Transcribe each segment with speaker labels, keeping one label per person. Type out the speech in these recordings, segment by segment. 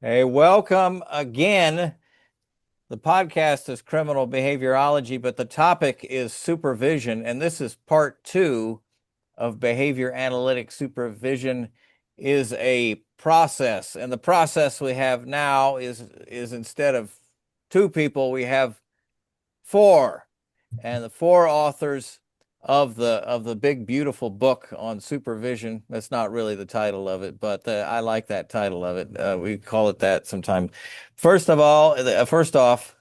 Speaker 1: Hey, welcome again. The podcast is criminal behaviorology, but the topic is supervision, and this is part two of behavior analytic supervision is a process. And the process we have now is instead of two people, we have four. And the four authors of the big beautiful book on supervision. That's not really the title of it, but I like that title of it. We call it that sometimes. First off,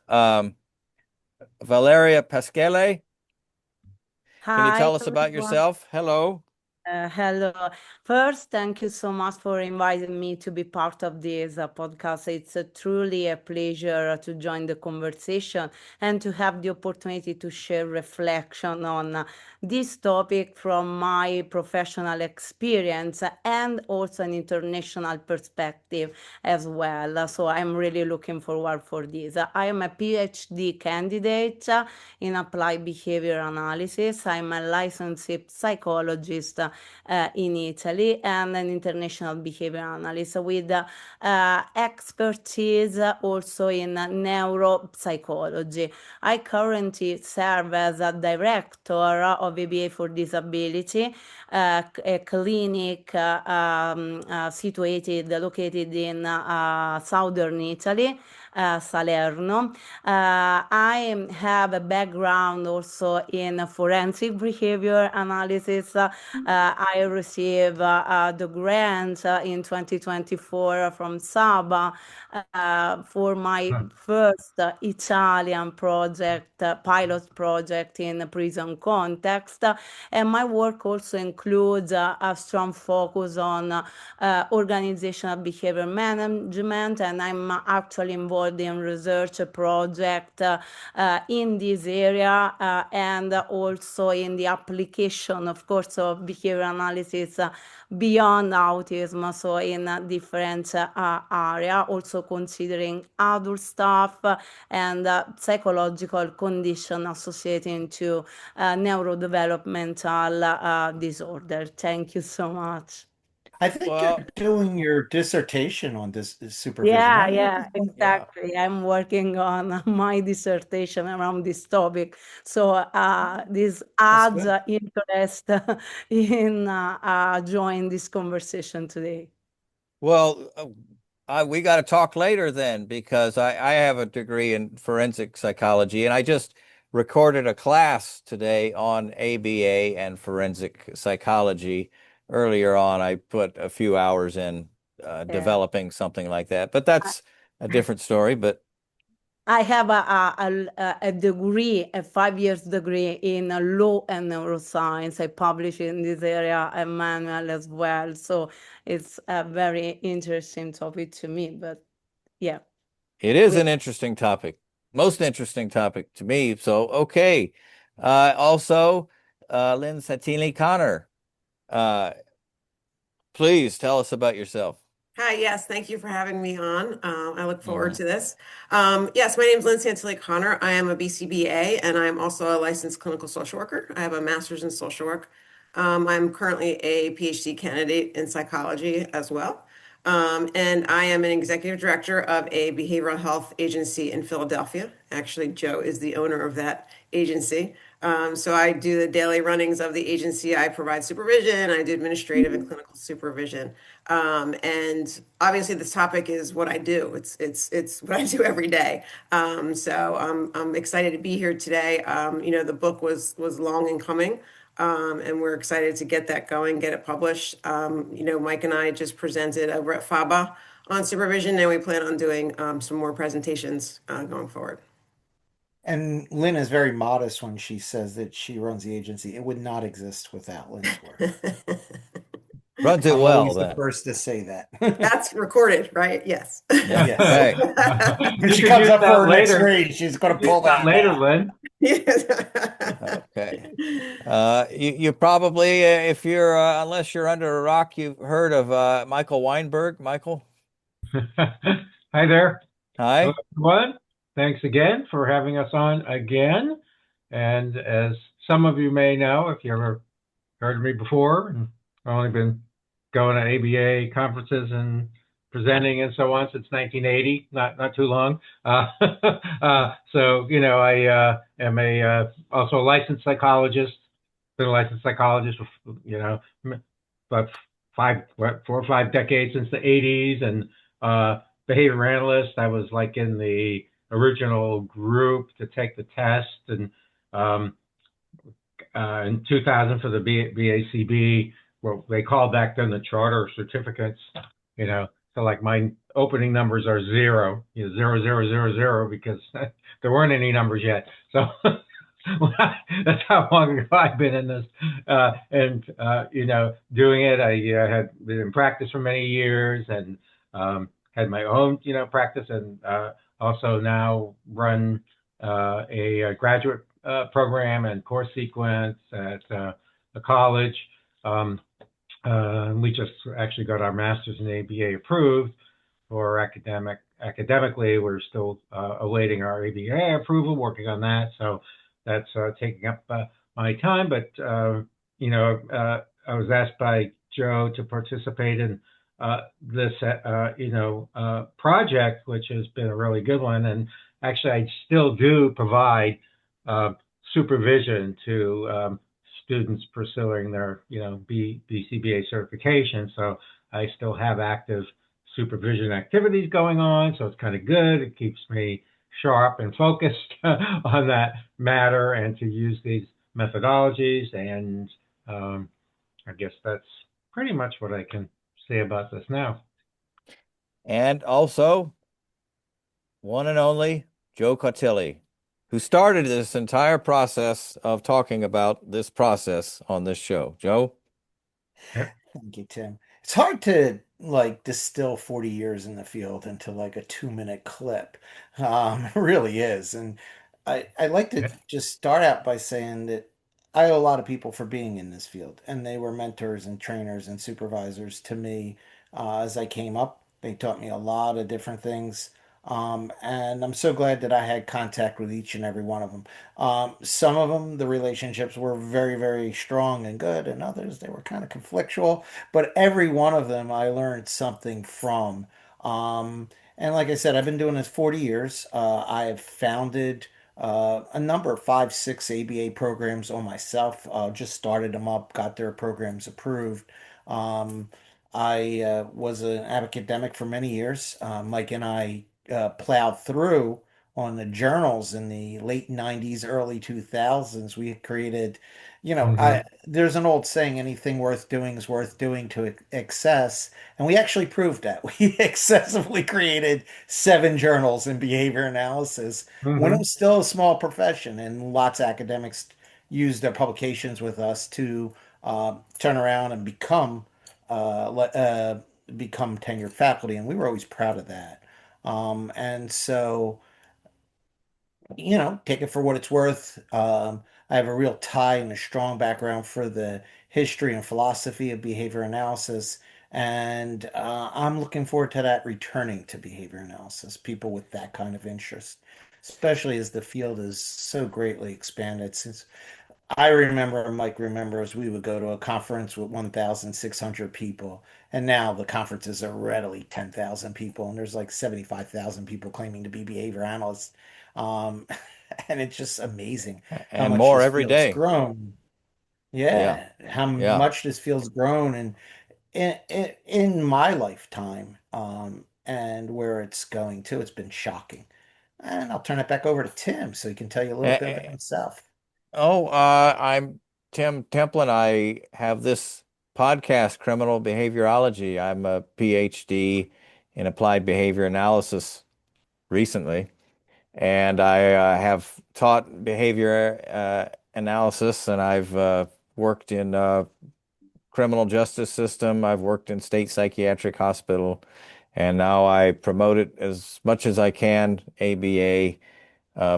Speaker 1: Valeria Pasquale, can you
Speaker 2: Hi,
Speaker 1: tell us about
Speaker 2: everyone.
Speaker 1: yourself? Hello.
Speaker 2: Hello. First, thank you so much for inviting me to be part of this podcast. It's truly a pleasure to join the conversation and to have the opportunity to share reflection on this topic from my professional experience and also an international perspective as well. So I'm really looking forward for this. I am a PhD candidate in applied behavior analysis. I'm a licensed psychologist in Italy and an international behavior analyst with expertise also in neuropsychology. I currently serve as a director of ABA for Disability, a clinic located in southern Italy, Salerno. I have a background also in forensic behavior analysis. I received the grant in 2024 from Saba for my first Italian project, pilot project in a prison context. And my work also includes a strong focus on organizational behavior management, and I'm actually involved in research project in this area and also in the application, of course, of behavior analysis beyond autism, so in a different area, also considering adult stuff and psychological condition associated to neurodevelopmental disorder. Thank you so much.
Speaker 3: I think you're
Speaker 1: Well,
Speaker 3: doing your dissertation on this supervision,
Speaker 2: Yeah,
Speaker 3: aren't you?
Speaker 2: yeah,
Speaker 1: yeah.
Speaker 2: exactly. I'm working on my dissertation around this topic. So this
Speaker 3: That's
Speaker 2: adds
Speaker 3: good.
Speaker 2: interest in join this conversation today.
Speaker 1: Well, we got to talk later then because I have a degree in forensic psychology and I just recorded a class today on ABA and forensic psychology. Earlier on, I put a few hours in
Speaker 2: Yeah.
Speaker 1: developing something like that, but that's a different story. But
Speaker 2: I have a degree, a 5 years degree in law and neuroscience. I publish in this area a manual as well. So it's a very interesting topic to me. But yeah,
Speaker 1: it is
Speaker 2: we
Speaker 1: an interesting topic, most interesting topic to me. So, okay. Also, Lynn Satini Connor, uh, please tell us about yourself.
Speaker 4: Hi, yes, thank you for having me on. I look forward
Speaker 1: Mhm.
Speaker 4: to this. Yes, my name is Lynn Santilli Connor. I am a BCBA and I'm also a licensed clinical social worker. I have a master's in social work. I'm currently a PhD candidate in psychology as well. And I am an executive director of a behavioral health agency in Philadelphia. Actually, Joe is the owner of that agency. So I do the daily runnings of the agency. I provide supervision, I do administrative and clinical supervision. And obviously this topic is what I do. It's what I do every day. So I'm excited to be here today. The book was long in coming. And we're excited to get that going, get it published. Mike and I just presented over at FABA on supervision, and we plan on doing some more presentations going forward.
Speaker 3: And Lynn is very modest when she says that she runs the agency. It would not exist without Lynn's work.
Speaker 1: Runs it
Speaker 3: I'm
Speaker 1: well
Speaker 3: always the
Speaker 1: then.
Speaker 3: first to say that.
Speaker 4: That's recorded, right? Yes.
Speaker 1: Yeah.
Speaker 3: Yes.
Speaker 1: Hey.
Speaker 3: When
Speaker 5: You
Speaker 3: she
Speaker 5: could
Speaker 3: comes
Speaker 5: use
Speaker 3: up for
Speaker 5: that
Speaker 3: her next
Speaker 5: later.
Speaker 3: read, she's going
Speaker 5: You
Speaker 3: to
Speaker 5: could use
Speaker 3: pull
Speaker 5: that
Speaker 3: that
Speaker 5: later,
Speaker 3: back.
Speaker 5: Lynn.
Speaker 4: Yes.
Speaker 1: Okay. You probably, if you're, unless you're under a rock, you've heard of Michael Weinberg. Michael,
Speaker 5: Hi there. Hello,
Speaker 1: hi.
Speaker 5: everyone. Thanks again for having us on again. And as some of you may know, if you ever heard of me before, and I've only been going to ABA conferences and presenting and so on since 1980, not too long. So I am also a licensed psychologist. Been a licensed psychologist for about 4 or 5 decades since the 80s, and behavior analyst. I was like in the original group to take the test, and in 2000 for the BACB, well, they called back then the charter certificates, so like my opening numbers are zero, 0000, because there weren't any numbers yet. So that's how long ago I've been in this, and doing it. I had been in practice for many years, and had my own, practice, and also now run a graduate program and course sequence at a college. We just actually got our master's in ABA approved for academically. We're still awaiting our ABA approval, working on that. So that's taking up my time. But I was asked by Joe to participate in this project, which has been a really good one. And actually, I still do provide supervision to students pursuing their BCBA certification. So I still have active supervision activities going on. So it's kind of good. It keeps me sharp and focused on that matter, and to use these methodologies. And I guess that's pretty much what I can say about this now.
Speaker 1: And also, one and only Joe Cautilli, who started this entire process of talking about this process on this show. Joe?
Speaker 3: Thank you, Tim. It's hard to like distill 40 years in the field into like a 2-minute clip. It really is. And I like to just start out by saying that I owe a lot of people for being in this field, and they were mentors and trainers and supervisors to me as I came up. They taught me a lot of different things. And I'm so glad that I had contact with each and every one of them. Some of them, the relationships were very, very strong and good, and others, they were kind of conflictual. But every one of them, I learned something from. And like I said, I've been doing this 40 years. I have founded a number of 5, 6 ABA programs on myself. Just started them up, got their programs approved. Um, I was an academic for many years. Mike and I plowed through on the journals in the late 90s, early 2000s. We had created,
Speaker 5: Mm-hmm.
Speaker 3: there's an old saying, anything worth doing is worth doing to excess. And we actually proved that. We excessively created 7 journals in behavior analysis when it
Speaker 5: Mm-hmm.
Speaker 3: was still a small profession, and lots of academics used their publications with us to turn around and become tenured faculty, and we were always proud of that. And so, take it for what it's worth. I have a real tie and a strong background for the history and philosophy of behavior analysis, and I'm looking forward to that returning to behavior analysis, people with that kind of interest, especially as the field is so greatly expanded since I remember, Mike remembers, we would go to a conference with 1,600 people, and now the conferences are readily 10,000 people, and there's like 75,000 people claiming to be behavior analysts. Um, and it's just amazing how
Speaker 1: And
Speaker 3: much
Speaker 1: more
Speaker 3: this
Speaker 1: every
Speaker 3: field's
Speaker 1: day.
Speaker 3: grown.
Speaker 1: Yeah.
Speaker 3: Yeah, how
Speaker 1: Yeah.
Speaker 3: much this field's grown, and in my lifetime, and where it's going to, it's been shocking. And I'll turn it back over to Tim so he can tell you a little bit about himself.
Speaker 1: I'm Tim Templin. I have this podcast, Criminal Behaviorology. I'm a PhD in applied behavior analysis recently, and I have taught behavior analysis, and I've worked in criminal justice system. I've worked in state psychiatric hospital, and now I promote it as much as I can, ABA,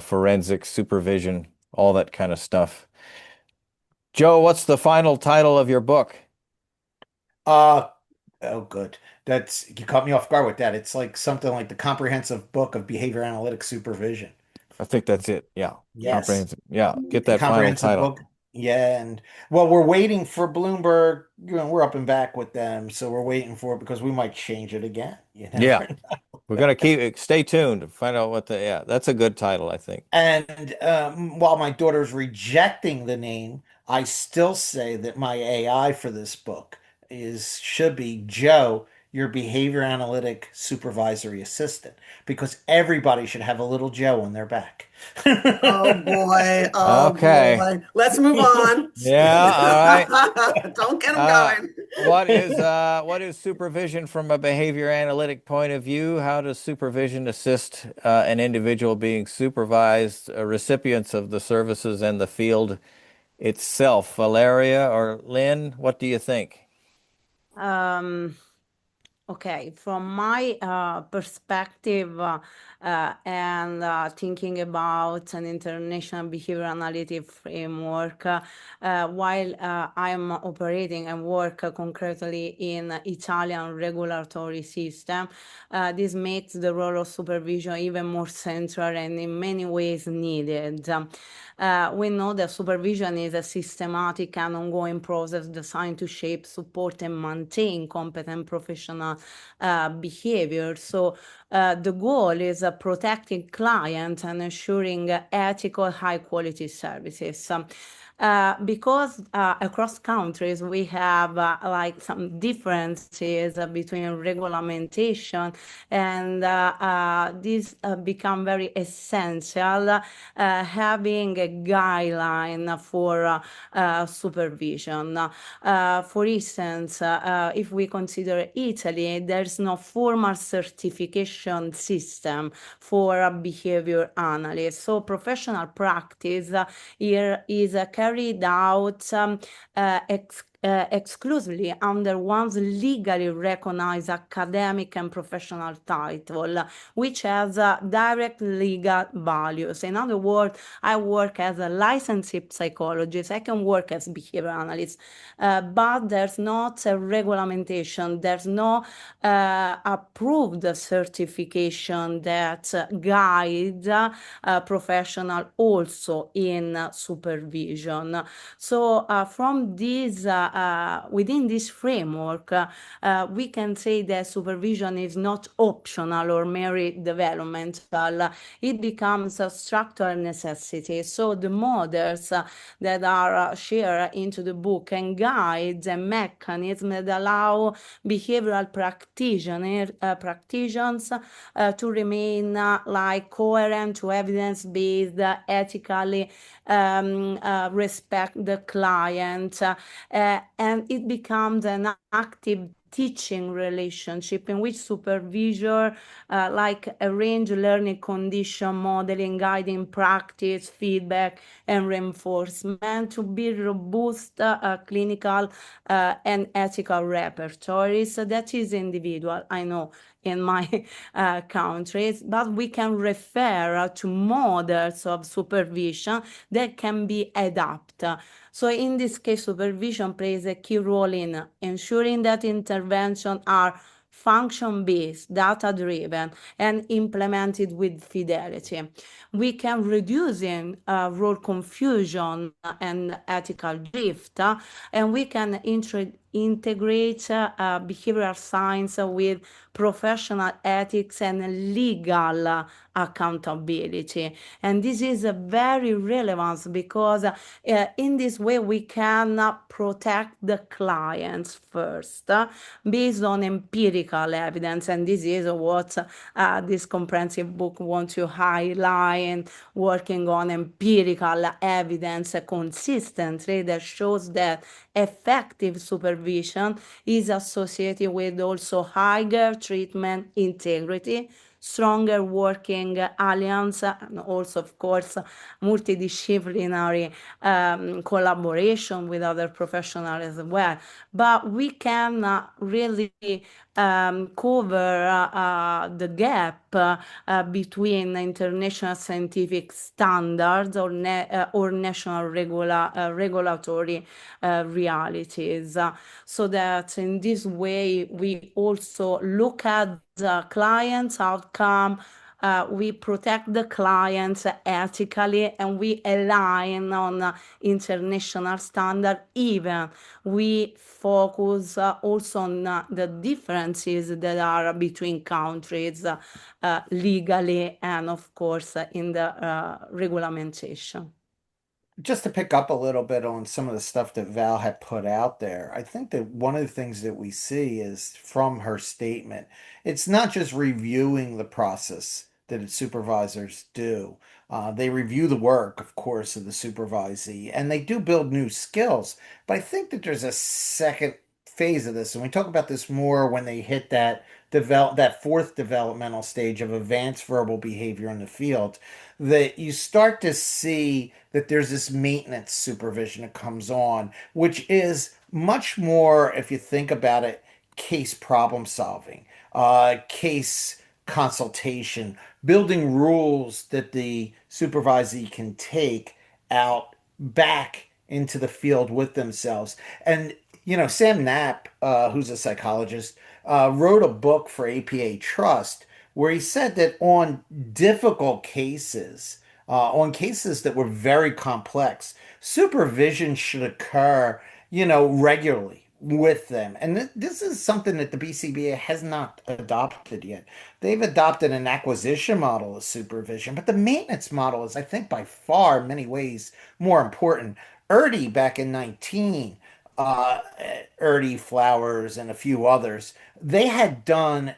Speaker 1: forensic supervision, all that kind of stuff. Joe, what's the final title of your book?
Speaker 3: Uh, oh, good. You caught me off guard with that. It's like something like the comprehensive book of behavior analytic supervision.
Speaker 1: I think that's it. Yeah.
Speaker 3: Yes.
Speaker 1: Comprehensive. Yeah. Get
Speaker 3: A
Speaker 1: that final
Speaker 3: comprehensive
Speaker 1: title.
Speaker 3: book. Yeah, and well, we're waiting for Bloomberg. We're up and back with them, so we're waiting for it because we might change it again. You
Speaker 1: Yeah,
Speaker 3: never
Speaker 1: we're gonna stay tuned to find out what yeah, that's a good title, I think.
Speaker 3: And while my daughter's rejecting the name, I still say that my AI for this book is should be Joe, your behavior analytic supervisory assistant, because everybody should have a little Joe on their back.
Speaker 4: Oh boy. Oh
Speaker 1: Okay.
Speaker 4: boy. Let's move on.
Speaker 1: Yeah, all right.
Speaker 4: Don't get them
Speaker 1: Uh,
Speaker 4: going.
Speaker 1: what is supervision from a behavior analytic point of view? How does supervision assist an individual being supervised, recipients of the services and the field itself? Valeria or Lynn, what do you think?
Speaker 2: Um, Okay, from my perspective and thinking about an international behavior analytic framework, while I'm operating and work concretely in Italian regulatory system, this makes the role of supervision even more central and in many ways needed. We know that supervision is a systematic and ongoing process designed to shape, support, and maintain competent professional behavior. So the goal is protecting clients and ensuring ethical, high quality services. Because across countries we have like some differences between regulation, and these become very essential, having a guideline for supervision. For instance, if we consider Italy, there's no formal certification system for a behavior analyst. So professional practice here is carried out exclusively under one's legally recognized academic and professional title, which has direct legal values. In other words, I work as a licensed psychologist, I can work as behavior analyst, but there's not a regulation, there's no approved certification that guide professional also in supervision. So from this, within this framework, we can say that supervision is not optional or mere developmental. It becomes a structural necessity. So the models that are shared into the book and guides and mechanisms that allow behavioral practitioners to remain like coherent to evidence-based, ethically respect the client, and it becomes an active teaching relationship in which supervisor like arrange learning condition modeling, guiding practice, feedback, and reinforcement to build robust clinical and ethical repertories. So that is individual, I know, in my countries, but we can refer to models of supervision that can be adapted. So in this case, supervision plays a key role in ensuring that interventions are function-based, data-driven, and implemented with fidelity. We can reduce role confusion and ethical drift, and we can integrate behavioral science with professional ethics and legal accountability. And this is very relevant because in this way we can protect the clients first based on empirical evidence. And this is what this comprehensive book wants to highlight, working on empirical evidence consistently that shows that effective supervision is associated with also higher treatment integrity, stronger working alliance, and also, of course, multidisciplinary collaboration with other professionals as well. But we can really cover the gap between international scientific standards or national regulatory realities, so that in this way we also look at the client's outcome we protect the clients ethically, and we align on international standard. Even we focus also on the differences that are between countries legally and, of course, in the regulation.
Speaker 3: Just to pick up a little bit on some of the stuff that Val had put out there, I think that one of the things that we see is from her statement, it's not just reviewing the process that its supervisors do. They review the work, of course, of the supervisee, and they do build new skills. But I think that there's a second phase of this, and we talk about this more when they hit that fourth developmental stage of advanced verbal behavior in the field, that you start to see that there's this maintenance supervision that comes on, which is much more, if you think about it, case problem solving, case consultation, building rules that the supervisee can take out back into the field with themselves. And, Sam Knapp, who's a psychologist, wrote a book for APA Trust where he said that on cases that were very complex, supervision should occur, regularly with them. And this is something that the BCBA has not adopted yet. They've adopted an acquisition model of supervision, but the maintenance model is, I think, by far, in many ways, more important. Erdy back in 19, Erdy Flowers and a few others, they had done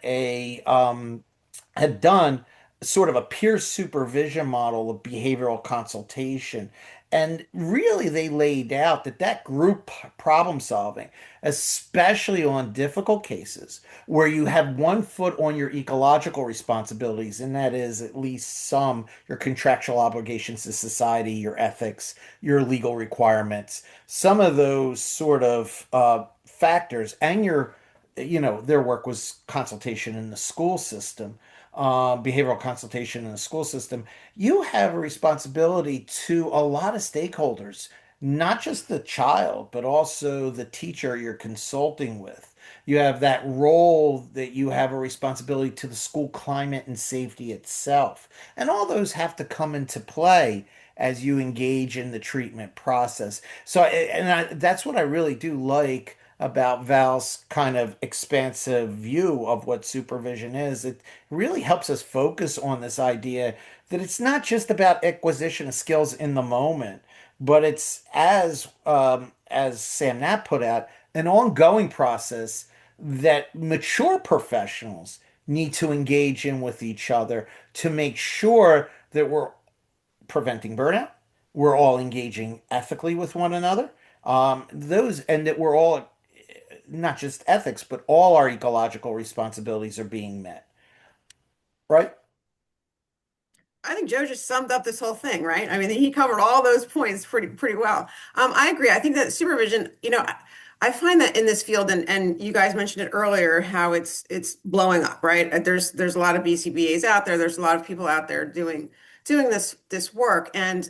Speaker 3: sort of a peer supervision model of behavioral consultation. And really, they laid out that group problem solving, especially on difficult cases where you have one foot on your ecological responsibilities, and that is at least your contractual obligations to society, your ethics, your legal requirements, some of those sort of factors, and their work was consultation in the school system, behavioral consultation in the school system. You have a responsibility to a lot of stakeholders, not just the child, but also the teacher you're consulting with. You have that role that you have a responsibility to the school climate and safety itself. And all those have to come into play as you engage in the treatment process. That's what I really do like about Val's kind of expansive view of what supervision is. It really helps us focus on this idea that it's not just about acquisition of skills in the moment, but it's as Sam Knapp put out, an ongoing process that mature professionals need to engage in with each other to make sure that we're preventing burnout, we're all engaging ethically with one another, and that we're all not just ethics, but all our ecological responsibilities are being met. Right?
Speaker 4: I think Joe just summed up this whole thing, right? I mean, he covered all those points pretty well. I agree. I think that supervision, I find that in this field, and you guys mentioned it earlier, how it's blowing up, right? There's a lot of BCBAs out there. There's a lot of people out there doing this work, and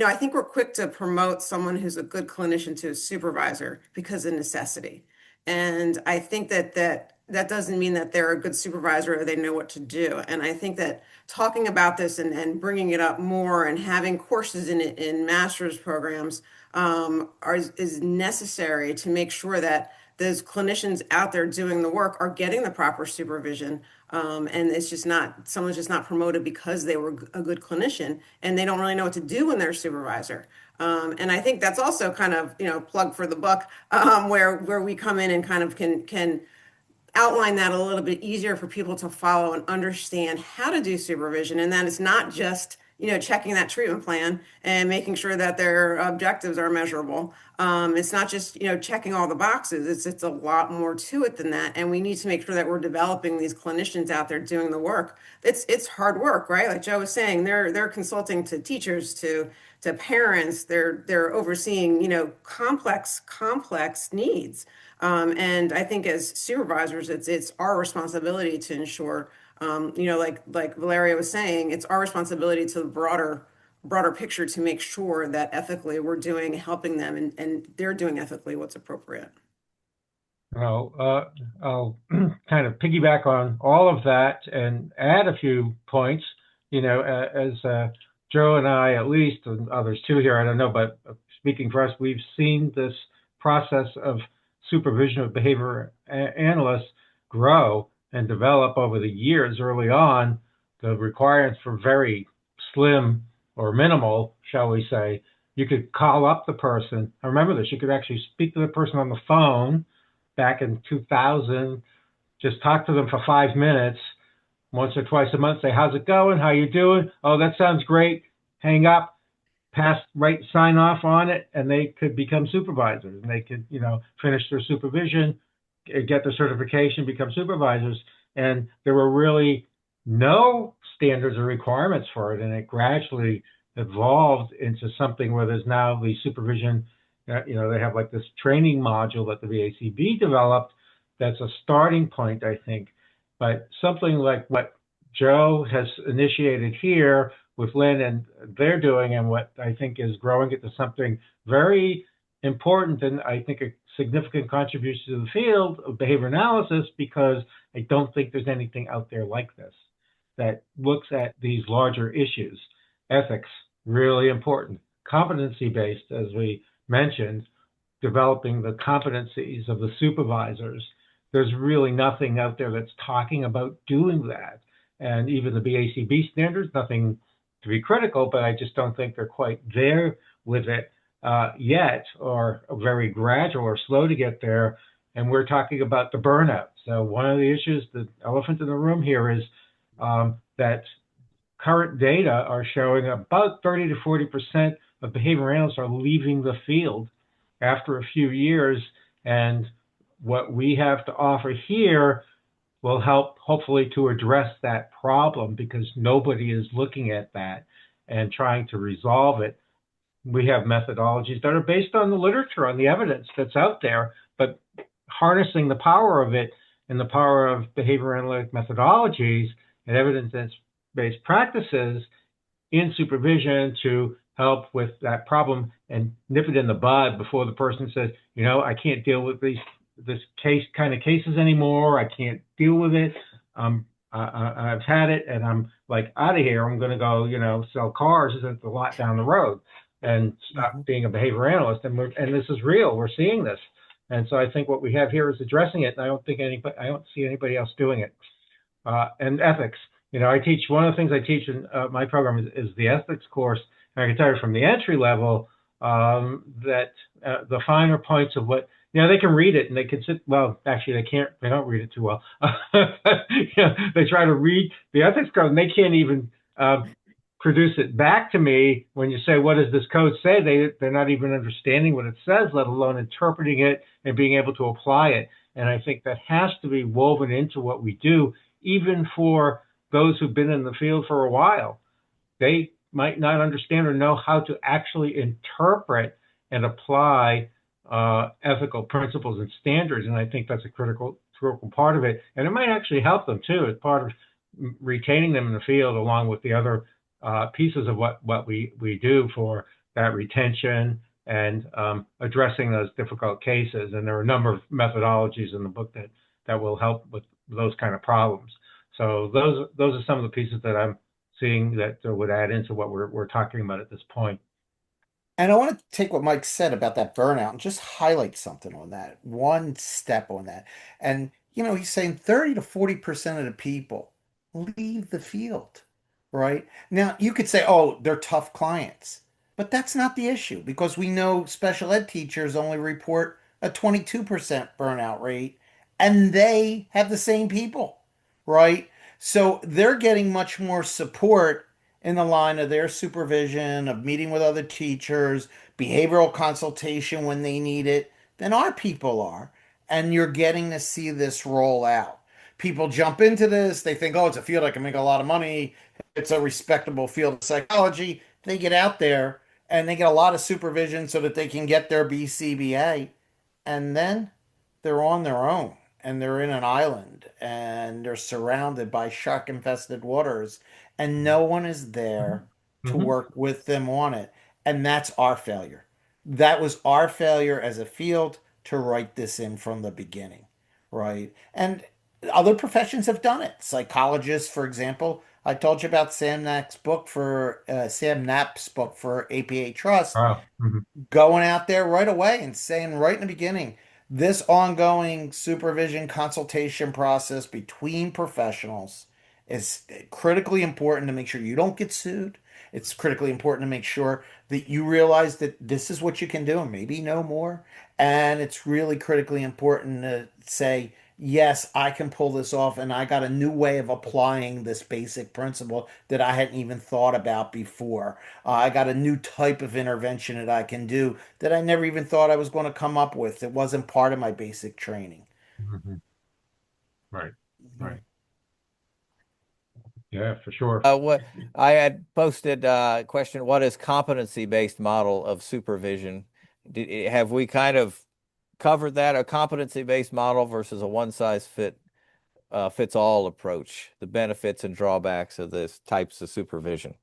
Speaker 4: I think we're quick to promote someone who's a good clinician to a supervisor because of necessity. And I think that doesn't mean that they're a good supervisor or they know what to do. And I think that talking about this and bringing it up more and having courses in it in master's programs is necessary to make sure that those clinicians out there doing the work are getting the proper supervision. And it's just not, someone's just not promoted because they were a good clinician and they don't really know what to do when they're a supervisor. And I think that's also kind of, plug for the buck, where we come in and kind of can outline that a little bit easier for people to follow and understand how to do supervision. And that it's not just, checking that treatment plan and making sure that their objectives are measurable. It's not just, checking all the boxes. It's a lot more to it than that. And we need to make sure that we're developing these clinicians out there doing the work. It's hard work, right? Like Joe was saying, they're consulting to teachers, to parents. They're overseeing, complex needs. And I think as supervisors, it's our responsibility to ensure, like Valeria was saying, it's our responsibility to the broader picture to make sure that ethically we're helping them and they're doing ethically what's appropriate.
Speaker 5: I'll kind of piggyback on all of that and add a few points. As Joe and I, at least, and others too here, I don't know, but speaking for us, we've seen this process of supervision of behavior analysts grow and develop over the years. Early on, the requirements for very slim or minimal, shall we say. You could call up the person. I remember this. You could actually speak to the person on the phone back in 2000, just talk to them for 5 minutes, once or twice a month, say, how's it going? How you doing? Oh, that sounds great. Hang up, sign off on it, and they could become supervisors. And they could, finish their supervision, get their certification, become supervisors. And there were really no standards or requirements for it. And it gradually evolved into something where there's now the supervision. They have like this training module that the VACB developed. That's a starting point, I think. But something like what Joe has initiated here with Lynn and they're doing, and what I think is growing into something very important, and I think a significant contribution to the field of behavior analysis, because I don't think there's anything out there like this that looks at these larger issues. Ethics, really important. Competency-based, as we mentioned, developing the competencies of the supervisors. There's really nothing out there that's talking about doing that. And even the BACB standards, nothing to be critical, but I just don't think they're quite there with it yet, or very gradual or slow to get there. And we're talking about the burnout. So one of the issues, the elephant in the room here, is that current data are showing about 30 to 40% of behavior analysts are leaving the field after a few years. And what we have to offer here will help, hopefully, to address that problem, because nobody is looking at that and trying to resolve it. We have methodologies that are based on the literature, on the evidence that's out there, but harnessing the power of it and the power of behavior analytic methodologies and evidence-based practices in supervision to help with that problem and nip it in the bud before the person says, I can't deal with this kind of cases anymore. I can't deal with it. I've had it, and I'm like out of here. I'm going to go, sell cars at the lot down the road and stop being a behavior analyst. And this is real. We're seeing this. And so I think what we have here is addressing it. And I don't see anybody else doing it. And ethics. I teach, one of the things I teach in my program is the ethics course. And I can tell you from the entry level that the finer points of what, they can read it and they can sit, well, actually they don't read it too well. They try to read the ethics code and they can't even produce it back to me. When you say, what does this code say? They're not even understanding what it says, let alone interpreting it and being able to apply it. And I think that has to be woven into what we do, even for those who've been in the field for a while. They might not understand or know how to actually interpret and apply ethical principles and standards. And I think that's a critical part of it. And it might actually help them too, as part of retaining them in the field, along with the other pieces of what we do for that retention and addressing those difficult cases. And there are a number of methodologies in the book that will help with those kind of problems. So those are some of the pieces that I'm seeing that would add into what we're talking about at this point.
Speaker 3: And I want to take what Mike said about that burnout and just highlight something on that, one step on that. And, he's saying 30 to 40% of the people leave the field, right? Now, you could say, oh, they're tough clients, but that's not the issue, because we know special ed teachers only report a 22% burnout rate, and they have the same people, right? So they're getting much more support in the line of their supervision, of meeting with other teachers, behavioral consultation when they need it, than our people are. And you're getting to see this roll out. People jump into this, they think, oh, it's a field I can make a lot of money. It's a respectable field of psychology. They get out there and they get a lot of supervision so that they can get their BCBA. And then they're on their own and they're in an island and they're surrounded by shark infested waters and no one is there to work with them on it. And that's our failure. That was our failure as a field to write this in from the beginning, right? And other professions have done it. Psychologists, for example, I told you about Sam Knapp's book for APA Trust,
Speaker 5: Oh, mhm.
Speaker 3: going out there right away and saying right in the beginning, this ongoing supervision consultation process between professionals is critically important to make sure you don't get sued. It's critically important to make sure that you realize that this is what you can do and maybe no more. And it's really critically important to say, yes, I can pull this off, and I got a new way of applying this basic principle that I hadn't even thought about before. I got a new type of intervention that I can do that I never even thought I was going to come up with. It wasn't part of my basic training.
Speaker 5: Mhm. Right,
Speaker 3: Mhm.
Speaker 5: right. Yeah, for sure.
Speaker 1: What I had posted a question, what is competency-based model of supervision? Have we kind of covered that, a competency-based model versus a one-size fits all approach, the benefits and drawbacks of this types of supervision?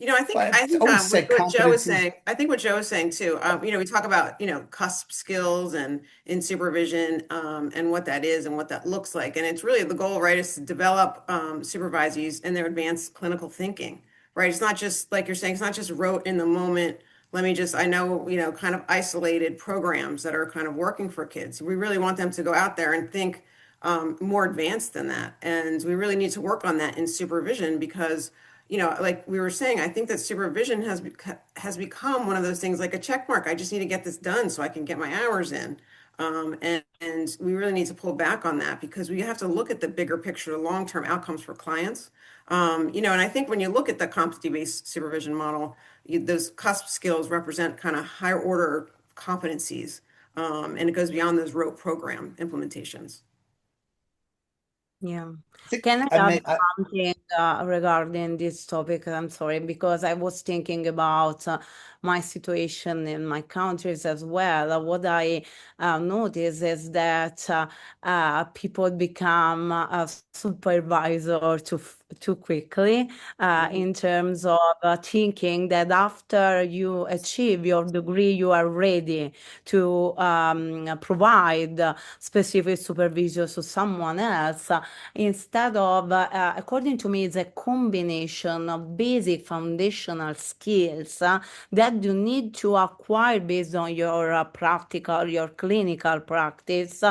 Speaker 4: I think
Speaker 3: But I've always
Speaker 4: what,
Speaker 3: said
Speaker 4: Joe is
Speaker 3: competencies.
Speaker 4: saying. I think what Joe is saying too. We talk about cusp skills and in supervision, and what that is and what that looks like. And it's really the goal, right, is to develop supervisees in their advanced clinical thinking, right? It's not just like you're saying. It's not just rote in the moment. Let me just. I know kind of isolated programs that are kind of working for kids. We really want them to go out there and think more advanced than that. And we really need to work on that in supervision because, like we were saying, I think that supervision has become one of those things like a check mark. I just need to get this done so I can get my hours in. And we really need to pull back on that because we have to look at the bigger picture, long-term outcomes for clients. And I think when you look at the competency-based supervision model, those cusp skills represent kind of higher order competencies, and it goes beyond those rote program implementations.
Speaker 2: Yeah.
Speaker 3: I think
Speaker 2: Can I
Speaker 3: I
Speaker 2: add
Speaker 3: may. I,
Speaker 2: something regarding this topic? I'm sorry, because I was thinking about my situation in my countries as well. What I notice is that people become a supervisor too quickly
Speaker 3: Mhm.
Speaker 2: in terms of thinking that after you achieve your degree, you are ready to provide specific supervision to someone else instead of, according to me, it's a combination of basic foundational skills that you need to acquire based on your your clinical practice.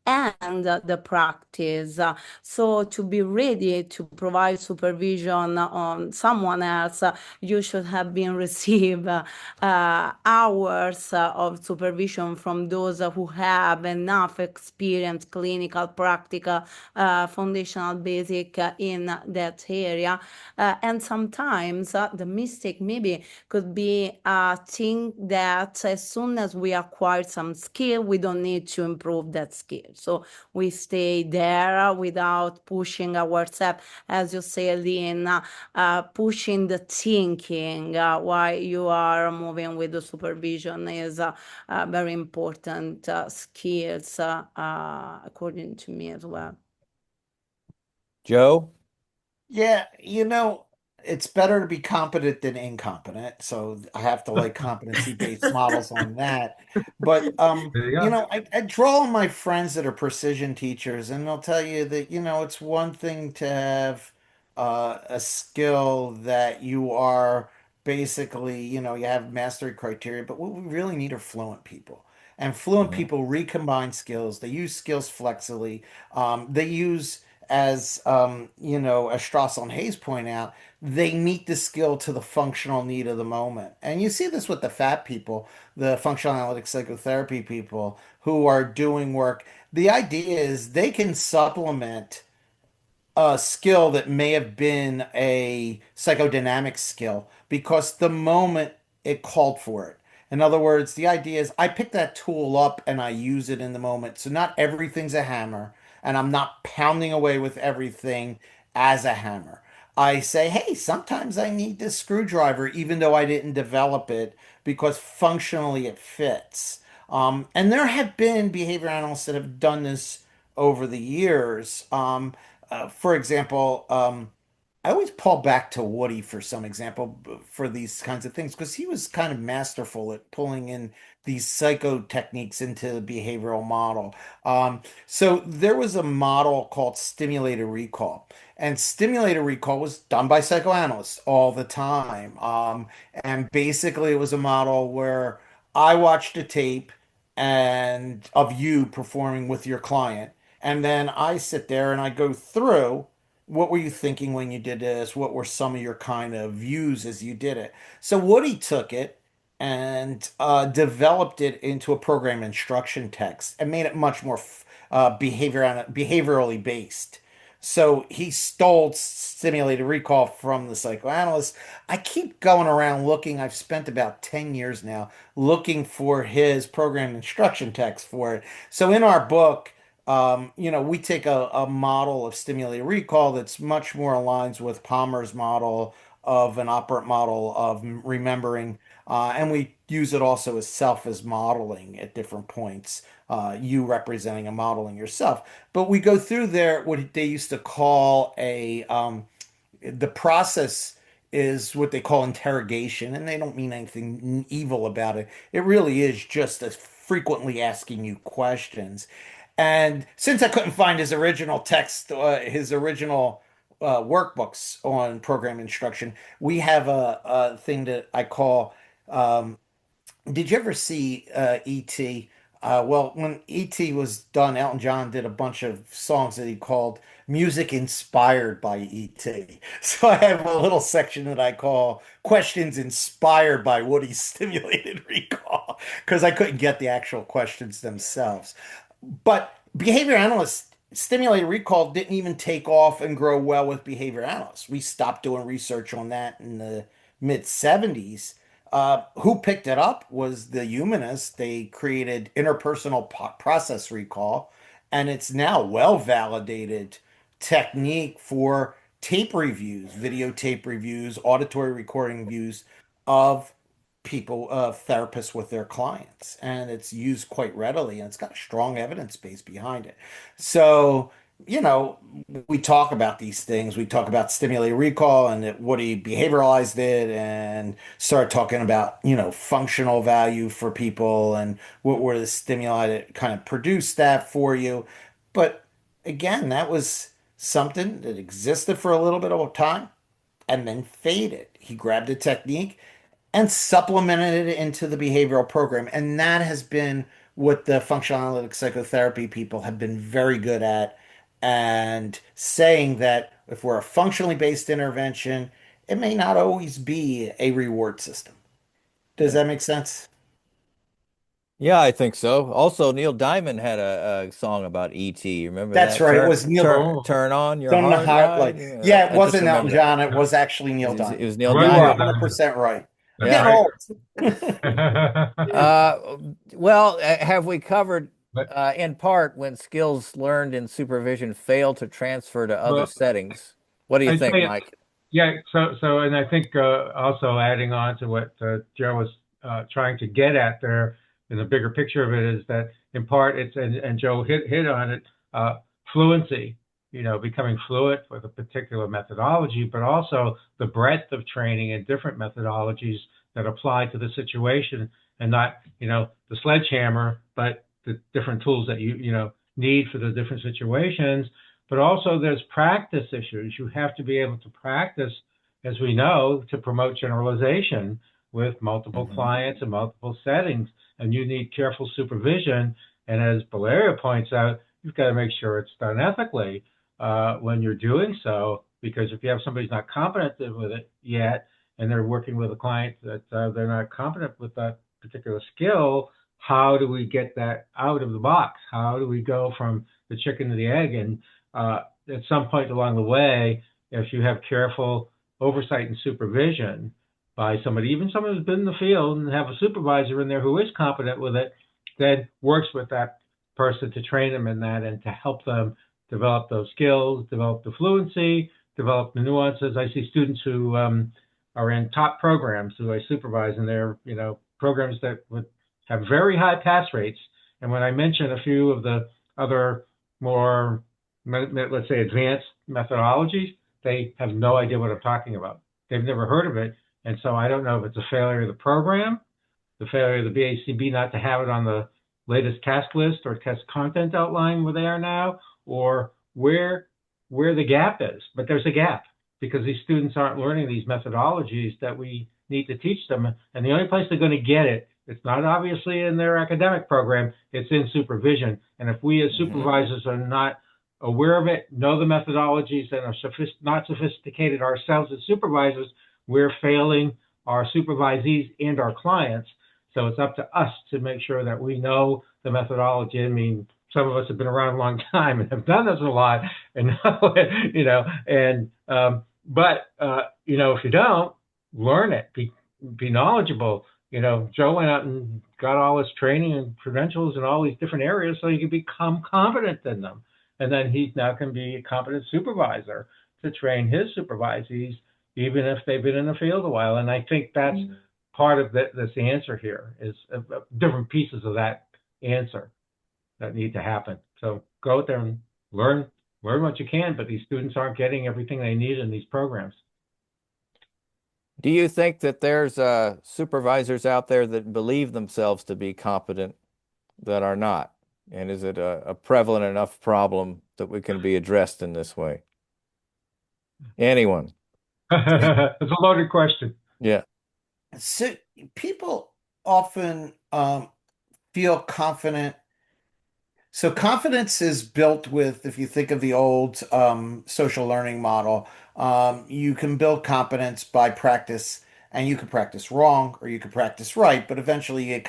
Speaker 2: And the practice. So, to be ready to provide supervision on someone else, you should have been received hours of supervision from those who have enough experience, clinical, practical, foundational basic in that area. And sometimes the mistake maybe could be think that as soon as we acquire some skill, we don't need to improve that skill. So we stay there without pushing ourselves, as you say, Lynn, pushing the thinking while you are moving with the supervision is very important skills, according to me as well.
Speaker 1: Joe?
Speaker 3: Yeah, it's better to be competent than incompetent. So I have to like competency-based models on that. But
Speaker 5: There you go.
Speaker 3: I draw on my friends that are precision teachers, and they'll tell you that, it's one thing to have a skill that you are basically, you have mastery criteria, but what we really need are fluent people. And fluent
Speaker 1: Mhm.
Speaker 3: people recombine skills. They use skills flexibly. They use as as Strassel and Hayes point out, they meet the skill to the functional need of the moment. And you see this with the FAT people, the functional analytic psychotherapy people who are doing work. The idea is they can supplement a skill that may have been a psychodynamic skill because the moment it called for it. In other words, the idea is I pick that tool up and I use it in the moment. So not everything's a hammer, and I'm not pounding away with everything as a hammer. I say, hey, sometimes I need this screwdriver, even though I didn't develop it, because functionally it fits. And there have been behavior analysts that have done this over the years. For example, I always pull back to Woody for some example for these kinds of things because he was kind of masterful at pulling in these psycho techniques into the behavioral model. So there was a model called stimulated recall, and stimulated recall was done by psychoanalysts all the time. And basically, it was a model where I watched a tape and of you performing with your client, and then I sit there and I go through what were you thinking when you did this? What were some of your kind of views as you did it? So Woody took it and developed it into a program instruction text and made it much more behaviorally based. So he stole stimulated recall from the psychoanalyst. I keep going around looking. I've spent about 10 years now looking for his program instruction text for it. So in our book, we take a model of stimulated recall that's much more aligns with Palmer's model of an operant model of remembering, and we use it also as self as modeling at different points, you representing and modeling yourself. But we go through there what they used to call the process is what they call interrogation, and they don't mean anything evil about it. It really is just a frequently asking you questions. And since I couldn't find his original text, his original workbooks on program instruction, we have a thing that I call did you ever see E.T.? Well, when E.T. was done, Elton John did a bunch of songs that he called music inspired by E.T. So I have a little section that I call questions inspired by Woody's stimulated recall because I couldn't get the actual questions themselves. But behavior analysts, stimulated recall didn't even take off and grow well with behavior analysts. We stopped doing research on that in the mid 70s. Who picked it up was the humanists. They created interpersonal process recall, and it's now well validated technique for tape reviews, videotape reviews, auditory recording reviews of people, therapists with their clients. And it's used quite readily and it's got a strong evidence base behind it. So, you know, we talk about these things. We talk about stimulated recall and what he behavioralized it and start talking about, functional value for people and what were the stimuli that kind of produced that for you. But again, that was something that existed for a little bit of time and then faded. He grabbed a technique and supplemented it into the behavioral program. And that has been what the functional analytic psychotherapy people have been very good at. And saying that if we're a functionally based intervention, it may not always be a reward system. Does
Speaker 1: Yeah.
Speaker 3: that make sense?
Speaker 1: Yeah, I think so. Also, Neil Diamond had a song about E.T. Remember
Speaker 3: That's
Speaker 1: that?
Speaker 3: right. It was
Speaker 1: Turn,
Speaker 3: Neil
Speaker 1: turn,
Speaker 5: Oh,
Speaker 1: turn on your
Speaker 3: Done the
Speaker 1: heart
Speaker 3: heart
Speaker 1: light.
Speaker 3: like yeah, it
Speaker 1: I just
Speaker 3: wasn't Elton
Speaker 1: remember that.
Speaker 3: John, it was actually Neil
Speaker 1: It
Speaker 3: Diamond.
Speaker 1: was Neil
Speaker 5: right,
Speaker 3: You were
Speaker 5: Neil
Speaker 1: Diamond.
Speaker 3: 100% right. I'm
Speaker 5: That's
Speaker 1: Yeah.
Speaker 3: getting
Speaker 5: right.
Speaker 3: old.
Speaker 1: Well, have we covered
Speaker 5: But
Speaker 1: in part when skills learned in supervision fail to transfer to other
Speaker 5: well,
Speaker 1: settings? What do you
Speaker 5: I tell
Speaker 1: think,
Speaker 5: you,
Speaker 1: Mike?
Speaker 5: yeah. And I think also adding on to what Joe was trying to get at there, in the bigger picture of it, is that in part it's and Joe hit on it, fluency. Becoming fluent with a particular methodology, but also the breadth of training and different methodologies that apply to the situation, and not the sledgehammer, but the different tools that you need for the different situations. But also there's practice issues. You have to be able to practice, as we know, to promote generalization with multiple clients and multiple settings. And you need careful supervision. And as Valeria points out, you've got to make sure it's done ethically when you're doing so, because if you have somebody who's not competent with it yet, and they're working with a client that they're not competent with that particular skill, how do we get that out of the box? How do we go from the chicken to the egg? And at some point along the way, if you have careful oversight and supervision by somebody, even someone who's been in the field, and have a supervisor in there who is competent with it, then works with that person to train them in that and to help them develop those skills, develop the fluency, develop the nuances. I see students who are in top programs who I supervise, and they're programs that would have very high pass rates. And when I mention a few of the other more, let's say, advanced methodologies, they have no idea what I'm talking about. They've never heard of it. And so I don't know if it's a failure of the program, the failure of the BACB not to have it on the latest task list or test content outline where they are now, or where the gap is. But there's a gap because these students aren't learning these methodologies that we need to teach them. And the only place they're going to get it, it's not obviously in their academic program, it's in supervision. And if we as supervisors are not aware of it, know the methodologies, and are not sophisticated ourselves as supervisors, we're failing our supervisees and our clients. So it's up to us to make sure that we know the methodology. I mean, some of us have been around a long time and have done this a lot, and but if you don't, learn it, be knowledgeable. Joe went out and got all his training and credentials in all these different areas so he can become competent in them. And then he now can be a competent supervisor to train his supervisees, even if they've been in the field a while. And I think that's part of this answer here is different pieces of that answer that need to happen. So go out there and learn what you can, but these students aren't getting everything they need in these programs.
Speaker 1: Do you think that there's supervisors out there that believe themselves to be competent that are not? And is it a prevalent enough problem that we can be addressed in this way? Anyone?
Speaker 5: It's a loaded question.
Speaker 1: Yeah.
Speaker 3: So people often feel confident. So confidence is built with, if you think of the old social learning model, you can build competence by practice, and you can practice wrong or you can practice right, but eventually you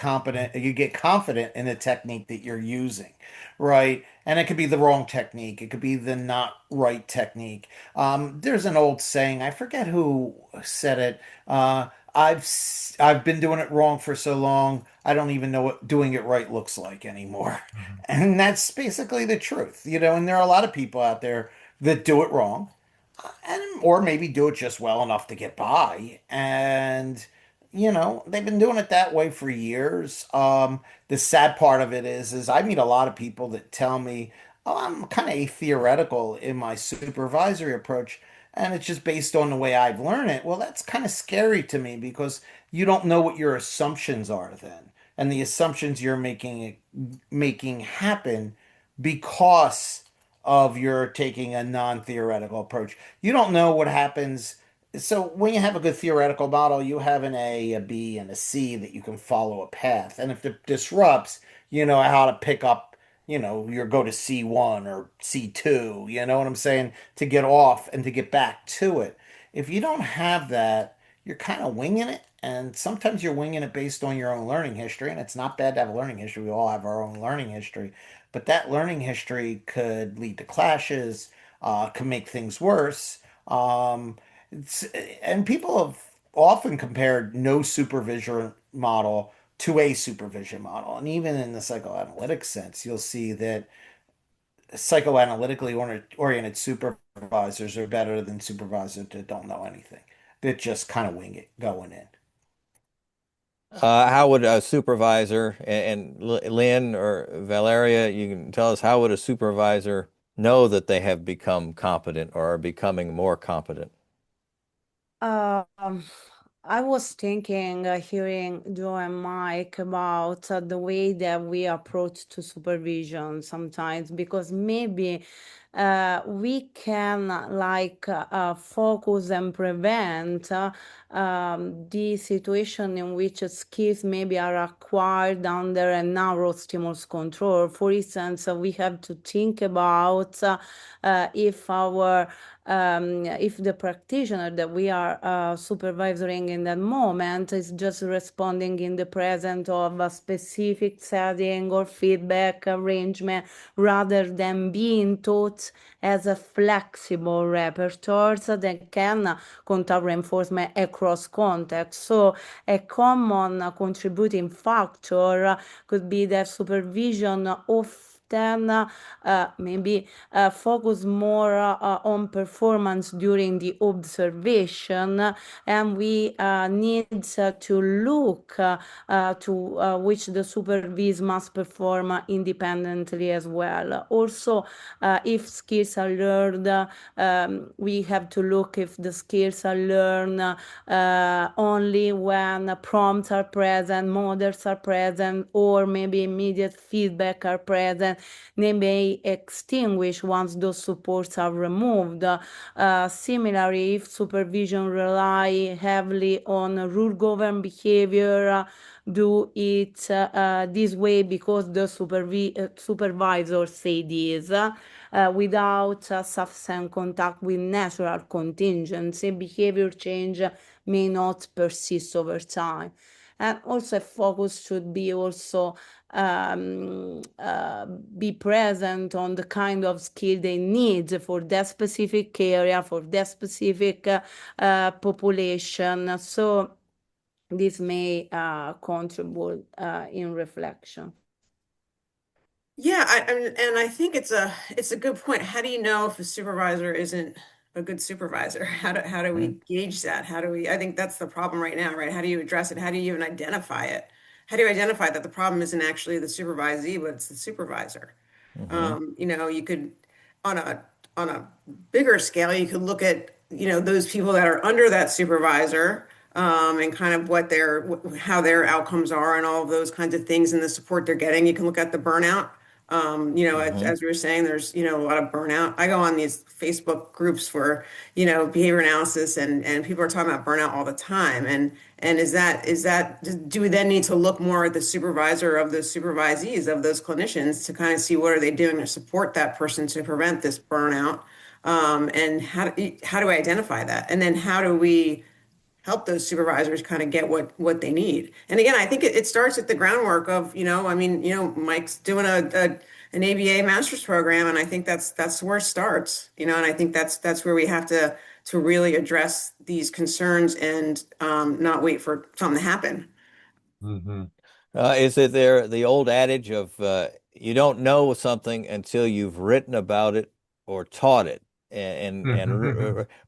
Speaker 3: get confident in the technique that you're using, right? And it could be the wrong technique, it could be the not right technique. There's an old saying, I forget who said it. I've been doing it wrong for so long, I don't even know what doing it right looks like anymore. And that's basically the truth, and there are a lot of people out there that do it wrong, and or maybe do it just well enough to get by. And they've been doing it that way for years. The sad part of it is I meet a lot of people that tell me, oh, I'm kind of theoretical in my supervisory approach, and it's just based on the way I've learned it. Well, that's kind of scary to me because you don't know what your assumptions are then, and the assumptions you're making happen because of your taking a non-theoretical approach. You don't know what happens. So when you have a good theoretical model, you have an A, a B, and a C that you can follow a path. And if it disrupts, you know how to pick up, go to C1 or C2, you know what I'm saying, to get off and to get back to it. If you don't have that, you're kind of winging it. And sometimes you're winging it based on your own learning history. And it's not bad to have a learning history. We all have our own learning history. But that learning history could lead to clashes, can make things worse. Um, it's, and people have often compared no supervision model to a supervision model. And even in the psychoanalytic sense, you'll see that psychoanalytically oriented supervisors are better than supervisors that don't know anything, that just kind of wing it going in.
Speaker 1: How would a supervisor and Lynn or Valeria, you can tell us, how would a supervisor know that they have become competent or are becoming more competent?
Speaker 2: Um, I was thinking, hearing Joe and Mike about the way that we approach to supervision sometimes, because maybe we can focus and prevent the situation in which skills maybe are acquired under a narrow stimulus control. For instance, we have to think about if the practitioner that we are supervising in that moment is just responding in the presence of a specific setting or feedback arrangement, rather than being taught as a flexible repertoire that can conduct reinforcement across contexts. So a common contributing factor could be that supervision of then maybe focus more on performance during the observation, and we need to look to which the supervisor must perform independently as well. Also, if skills are learned, we have to look if the skills are learned only when prompts are present, models are present, or maybe immediate feedback are present. They may extinguish once those supports are removed. Similarly, if supervision rely heavily on rule-governed behavior, do it this way because the supervisor say this, without sufficient contact with natural contingency, behavior change may not persist over time. And also a focus should be also be present on the kind of skill they need for that specific area, for that specific population. So this may contribute in reflection.
Speaker 4: Yeah, and I think it's a good point. How do you know if a supervisor isn't a good supervisor? How do we gauge that? How do we? I think that's the problem right now, right? How do you address it? How do you even identify it? How do you identify that the problem isn't actually the supervisee, but it's the supervisor?
Speaker 1: Mm-hmm.
Speaker 4: You could on a bigger scale, you could look at, those people that are under that supervisor, and kind of how their outcomes are and all of those kinds of things and the support they're getting. You can look at the burnout.
Speaker 1: Mm-hmm.
Speaker 4: As we were saying, there's, a lot of burnout. I go on these Facebook groups for, behavior analysis, and people are talking about burnout all the time. And do we then need to look more at the supervisor of those supervisees of those clinicians to kind of see what are they doing to support that person to prevent this burnout? And how do we identify that? And then how do we help those supervisors kind of get what they need? And again, I think it starts at the groundwork of, Mike's doing an ABA master's program, and I think that's where it starts, and I think that's where we have to really address these concerns and not wait for something to happen.
Speaker 5: Mm-hmm.
Speaker 1: Is it there the old adage of you don't know something until you've written about it or taught it, and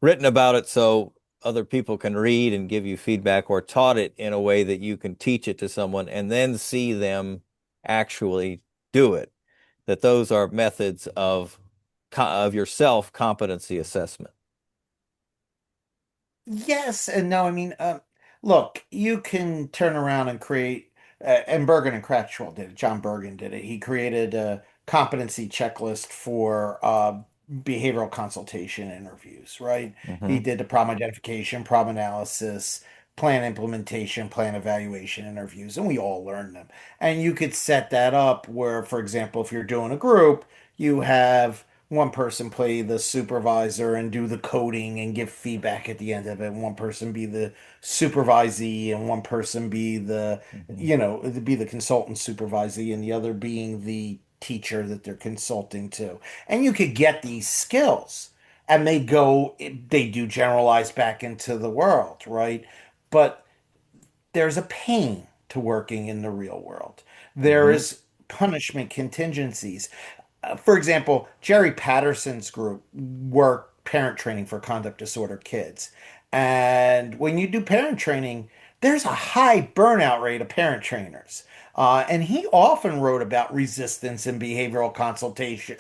Speaker 1: written about it so other people can read and give you feedback, or taught it in a way that you can teach it to someone and then see them actually do it? That those are methods of your self competency assessment.
Speaker 3: Yes and no. I mean, look, you can turn around and create, and Bergen and Cratchwell did it. John Bergen did it. He created a competency checklist for behavioral consultation interviews, right? He
Speaker 1: Mm-hmm.
Speaker 3: did the problem identification, problem analysis, plan implementation, plan evaluation interviews, and we all learned them. And you could set that up where, for example, if you're doing a group, you have one person play the supervisor and do the coding and give feedback at the end of it. One person be the supervisee and one person be the,
Speaker 1: Mm-hmm.
Speaker 3: you know, be the consultant supervisee and the other being the teacher that they're consulting to. And you could get these skills and they do generalize back into the world, right? But there's a pain to working in the real world. There
Speaker 1: Mm-hmm.
Speaker 3: is punishment contingencies. For example, Jerry Patterson's group work parent training for conduct disorder kids. And when you do parent training, there's a high burnout rate of parent trainers. And he often wrote about resistance in behavioral consultation,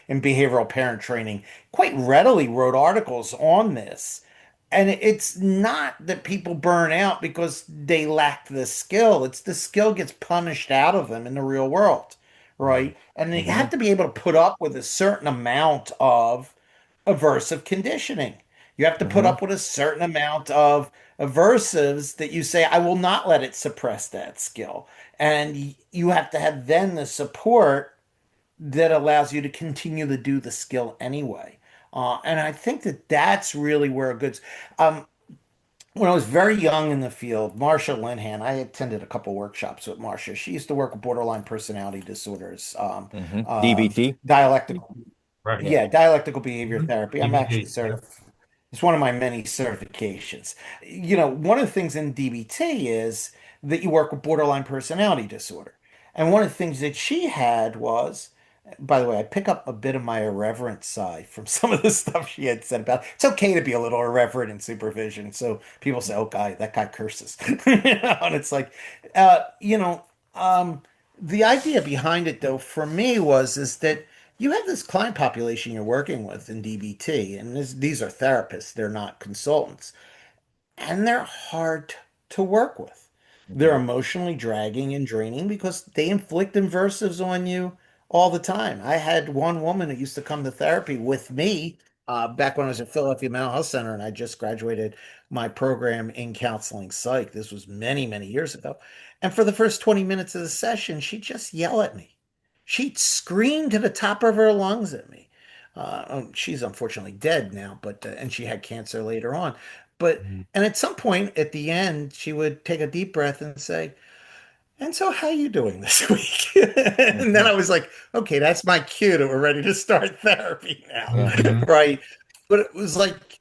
Speaker 3: in behavioral parent training, quite readily wrote articles on this. And it's not that people burn out because they lack the skill. It's the skill gets punished out of them in the real world, right? And they
Speaker 1: Mm-hmm.
Speaker 3: have to be able to put up with a certain amount of aversive conditioning. You have to put
Speaker 1: Mm-hmm.
Speaker 3: up with a certain amount of aversives that you say, I will not let it suppress that skill. And you have to have then the support that allows you to continue to do the skill anyway. And I think that that's really where it goes. Um, when I was very young in the field, Marcia Linhan, I attended a couple workshops with Marcia. She used to work with borderline personality disorders,
Speaker 1: Mm-hmm.
Speaker 3: um,
Speaker 1: DBT.
Speaker 3: dialectical,
Speaker 5: Right.
Speaker 1: Yeah.
Speaker 3: yeah, dialectical behavior therapy. I'm actually
Speaker 5: DBT. Yeah.
Speaker 3: certified. It's one of my many certifications. You know, one of the things in DBT is that you work with borderline personality disorder. And one of the things that she had was By the way, I pick up a bit of my irreverent side from some of the stuff she had said about it's okay to be a little irreverent in supervision. So people say, "Oh, that guy curses," and it's like, you know, um, the idea behind it, though, for me was is that you have this client population you're working with in DBT, and these are therapists; they're not consultants, and they're hard to work with. They're
Speaker 1: Mhm.
Speaker 3: emotionally dragging and draining because they inflict inversives on you all the time. I had one woman who used to come to therapy with me back when I was at Philadelphia Mental Health Center, and I just graduated my program in counseling psych. This was many, many years ago. And for the first 20 minutes of the session, she'd just yell at me. She'd scream to the top of her lungs at me. She's unfortunately dead now, but and she had cancer later on. But
Speaker 5: Mhm.
Speaker 3: and at some point at the end, she would take a deep breath and say, "And so, how you doing this week?" And then
Speaker 1: Mhm.
Speaker 3: I was like, "Okay, that's my cue that we're ready to start therapy now."
Speaker 1: Yeah.
Speaker 5: Mhm.
Speaker 3: Right? But it was like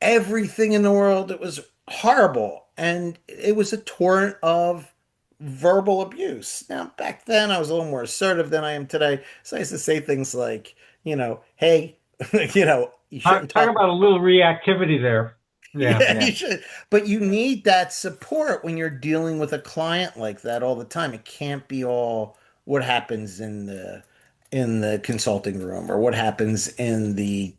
Speaker 3: everything in the world. It was horrible. And it was a torrent of verbal abuse. Now, back then, I was a little more assertive than I am today. So I used to say things like, hey, you shouldn't
Speaker 5: Talk
Speaker 3: talk.
Speaker 5: about a little reactivity there. Yeah.
Speaker 3: Yeah,
Speaker 1: Yeah.
Speaker 3: you should. But you need that support when you're dealing with a client like that all the time. It can't be all what happens in the consulting room or what happens in the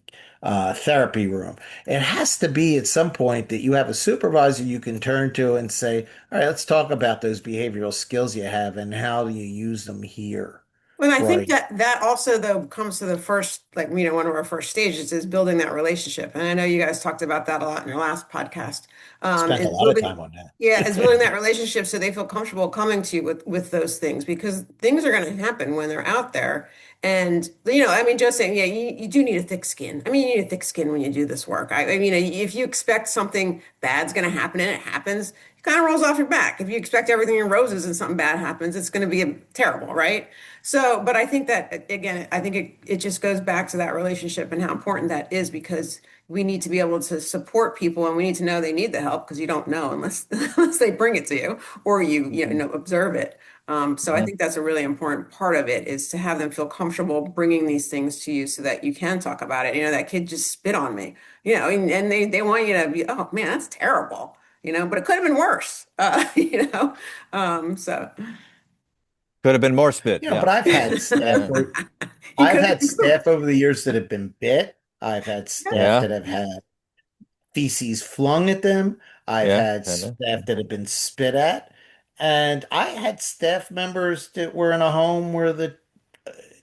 Speaker 3: therapy room. It has to be at some point that you have a supervisor you can turn to and say, "All right, let's talk about those behavioral skills you have and how do you use them here."
Speaker 4: Well, I think
Speaker 3: Right.
Speaker 4: that also though comes to the first, like, one of our first stages is building that relationship. And I know you guys talked about that a lot in your last podcast.
Speaker 3: Spent a
Speaker 4: Is
Speaker 3: lot of
Speaker 4: building,
Speaker 3: time on
Speaker 4: yeah, is building
Speaker 3: that.
Speaker 4: that relationship so they feel comfortable coming to you with those things because things are going to happen when they're out there. And I mean, just saying, yeah, you do need a thick skin. I mean, you need a thick skin when you do this work. I mean, if you expect something bad's going to happen and it happens, it kind of rolls off your back. If you expect everything in roses and something bad happens, it's going to be terrible, right? So, but I think that again, I think it just goes back to that relationship and how important that is because we need to be able to support people and we need to know they need the help because you don't know unless unless they bring it to you or you
Speaker 1: Mhm.
Speaker 4: know observe it. So I
Speaker 1: Yeah.
Speaker 4: think that's a really important part of it is to have them feel comfortable bringing these things to you so that you can talk about it. That kid just spit on me, and they want you to be, oh man, that's terrible, but it could have been worse, so.
Speaker 1: Could have been more spit.
Speaker 3: But
Speaker 1: Yeah.
Speaker 3: I've had staff
Speaker 1: Yeah.
Speaker 3: where
Speaker 4: He
Speaker 3: I've
Speaker 4: could
Speaker 3: had
Speaker 4: have been.
Speaker 3: staff over the years that have been bit. I've had staff
Speaker 1: Yeah.
Speaker 3: that have had feces flung at them. I've
Speaker 1: Yeah.
Speaker 3: had
Speaker 1: Kind of.
Speaker 3: staff that have been spit at. And I had staff members that were in a home where the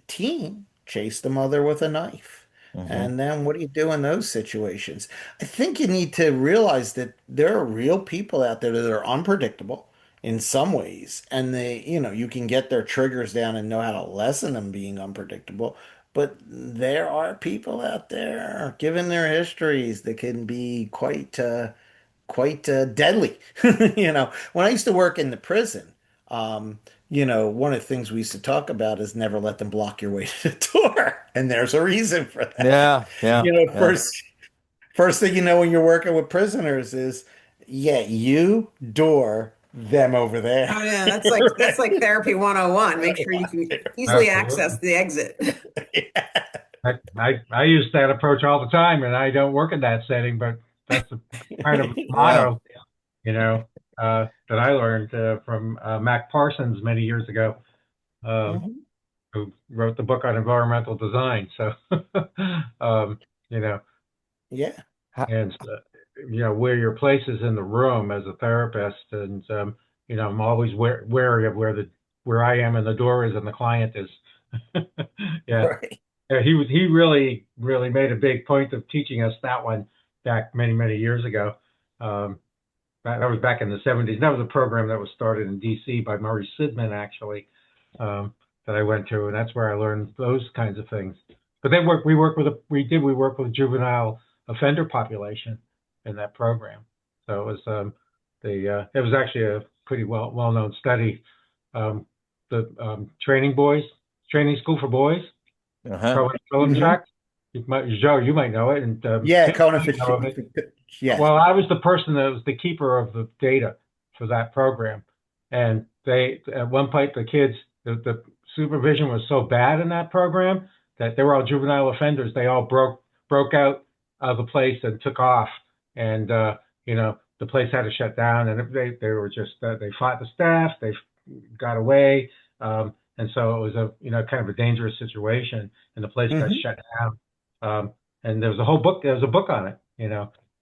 Speaker 3: teen chased the mother with a knife.
Speaker 1: Hmm.
Speaker 3: And then what do you do in those situations? I think you need to realize that there are real people out there that are unpredictable in some ways. And you can get their triggers down and know how to lessen them being unpredictable. But there are people out there, given their histories, that can be quite deadly. When I used to work in the prison, um, one of the things we used to talk about is never let them block your way to the door. And there's a reason for that.
Speaker 1: Yeah. Yeah. Yeah.
Speaker 3: First thing you know when you're working with prisoners is, yeah, you door them over there.
Speaker 4: Oh yeah, that's like therapy 101. Make sure you can easily access
Speaker 5: Absolutely.
Speaker 4: the exit.
Speaker 5: I use that approach all the time, and I don't work in that setting, but that's the kind of
Speaker 1: Yeah.
Speaker 5: motto, that I learned from Mac Parsons many years ago, um,
Speaker 3: Mhm.
Speaker 5: who wrote the book on environmental design. So, um, you know,
Speaker 3: Yeah,
Speaker 1: Ha-
Speaker 5: and where your place is in the room as a therapist, and I'm always wary of where I am and the door is and the client is. Yeah.
Speaker 3: right.
Speaker 5: Yeah, he really made a big point of teaching us that one back many years ago. Um, that was back in the 70s. That was a program that was started in D.C. by Murray Sidman, actually, um, that I went to, and that's where I learned those kinds of things. But then we work with juvenile offender population in that program. So it was it was actually a pretty well known study. Um, the training school for boys.
Speaker 1: Uh-huh.
Speaker 5: Cohen
Speaker 3: Hmm.
Speaker 5: tract. Joe, you might know it, and
Speaker 3: Yeah,
Speaker 5: Tim
Speaker 3: Conan
Speaker 5: might know of
Speaker 3: Fish.
Speaker 5: it.
Speaker 3: Yeah,
Speaker 5: Well, I was the person that was the keeper of the data for that program, and they at one point the kids, the supervision was so bad in that program that they were all juvenile offenders. They all broke out of the place and took off, and the place had to shut down. And they were just they fought the staff. They got away, and so it was a kind of a dangerous situation, and the place got shut down. And there was a whole book. There was a book on it,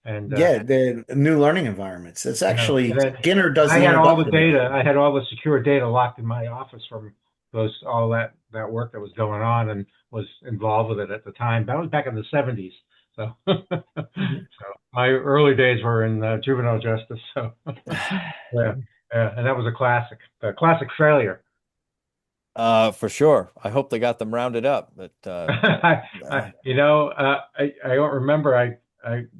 Speaker 5: and
Speaker 3: Yeah, the new learning environments. It's actually
Speaker 5: and then
Speaker 3: Skinner does
Speaker 5: I
Speaker 3: the
Speaker 5: had all the
Speaker 3: introduction.
Speaker 5: data. I had all the secure data locked in my office from all that work that was going on, and was involved with it at the time. That was back in the 70s. So, so my early days were in juvenile justice. So, yeah, and that was a classic failure.
Speaker 1: For sure. I hope they got them rounded up, but
Speaker 5: I don't remember.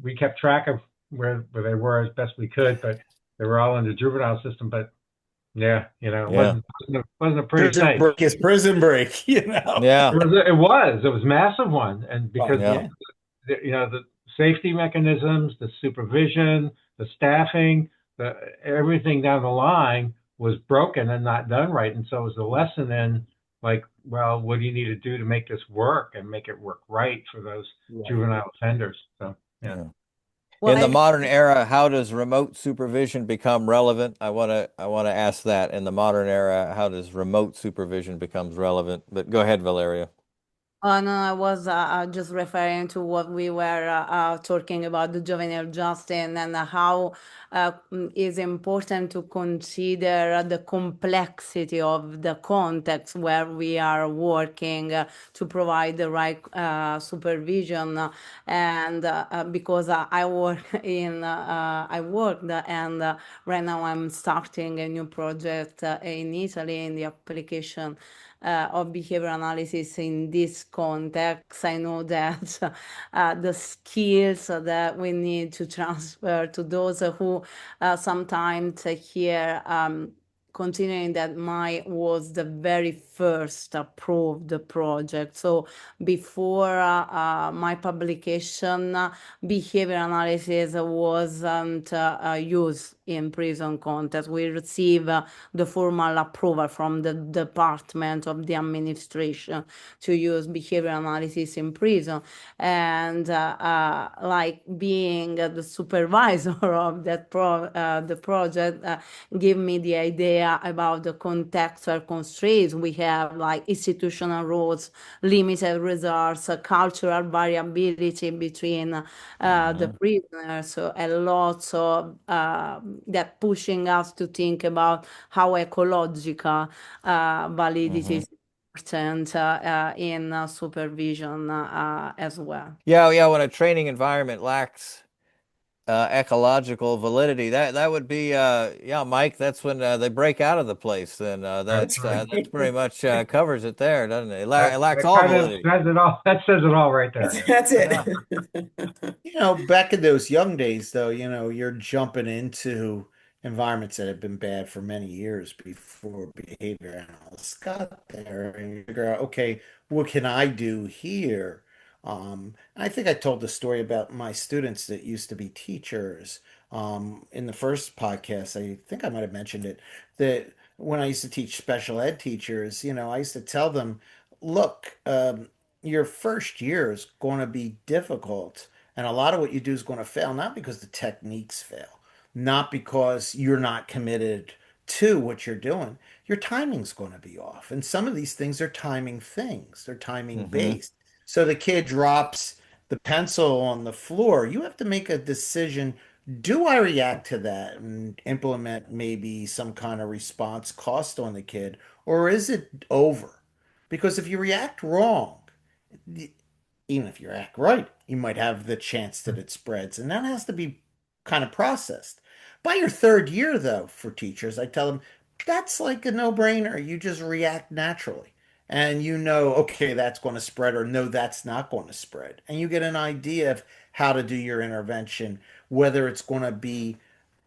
Speaker 5: We kept track of where they were as best we could, but they were all in the juvenile system. But yeah, it wasn't a pretty
Speaker 3: Prison
Speaker 5: sight.
Speaker 3: break is prison break,
Speaker 1: yeah,
Speaker 5: It was a massive one, and because
Speaker 1: yeah.
Speaker 5: the safety mechanisms, the supervision, the staffing, everything down the line was broken and not done right. And so it was a lesson in, like, well, what do you need to do to make this work and make it work right for those juvenile offenders? So yeah.
Speaker 1: Yeah.
Speaker 2: Well,
Speaker 1: In the modern era, how does remote supervision become relevant? I want to ask that. In the modern era, how does remote supervision becomes relevant? But go ahead, Valeria.
Speaker 2: No, I was just referring to what we were talking about the juvenile justice and how is important to consider the complexity of the context where we are working to provide the right supervision. And because I work I worked and right now I'm starting a new project in Italy in the application of behavior analysis in this context. I know that the skills that we need to transfer to those who sometimes hear considering that my was the very first approved project. So before my publication, behavior analysis wasn't used in prison context. We receive the formal approval from the Department of the Administration to use behavior analysis in prison. And like being the supervisor of that the project gave me the idea about the contextual constraints we have, like institutional rules, limited resource, cultural variability between the prisoners, so a lot of that pushing us to think about how ecological validity is important in supervision as well.
Speaker 1: Yeah. When a training environment lacks ecological validity, that would be Mike. That's when they break out of the place. Then
Speaker 3: That's
Speaker 1: that's
Speaker 3: right.
Speaker 1: pretty much covers it there, doesn't it? It lacks
Speaker 5: That
Speaker 1: all
Speaker 5: kind of
Speaker 1: validity.
Speaker 5: says it all. That says it all right there.
Speaker 4: That's it.
Speaker 3: Back in those young days, though, you're jumping into environments that have been bad for many years before behavior analysts got there, and you figure out, okay, what can I do here? I think I told the story about my students that used to be teachers. In the first podcast, I think I might have mentioned it, that when I used to teach special ed teachers, I used to tell them, look, your first year is going to be difficult. And a lot of what you do is going to fail, not because the techniques fail, not because you're not committed to what you're doing. Your timing's going to be off. And some of these things are timing things, they're timing
Speaker 1: Hmm.
Speaker 3: based. So the kid drops the pencil on the floor. You have to make a decision. Do I react to that and implement maybe some kind of response cost on the kid, or is it over? Because if you react wrong, even if you act right, you might have the chance that it spreads. And that has to be kind of processed. By your third year, though, for teachers, I tell them that's like a no-brainer. You just react naturally. And okay, that's going to spread, or no, that's not going to spread. And you get an idea of how to do your intervention, whether it's going to be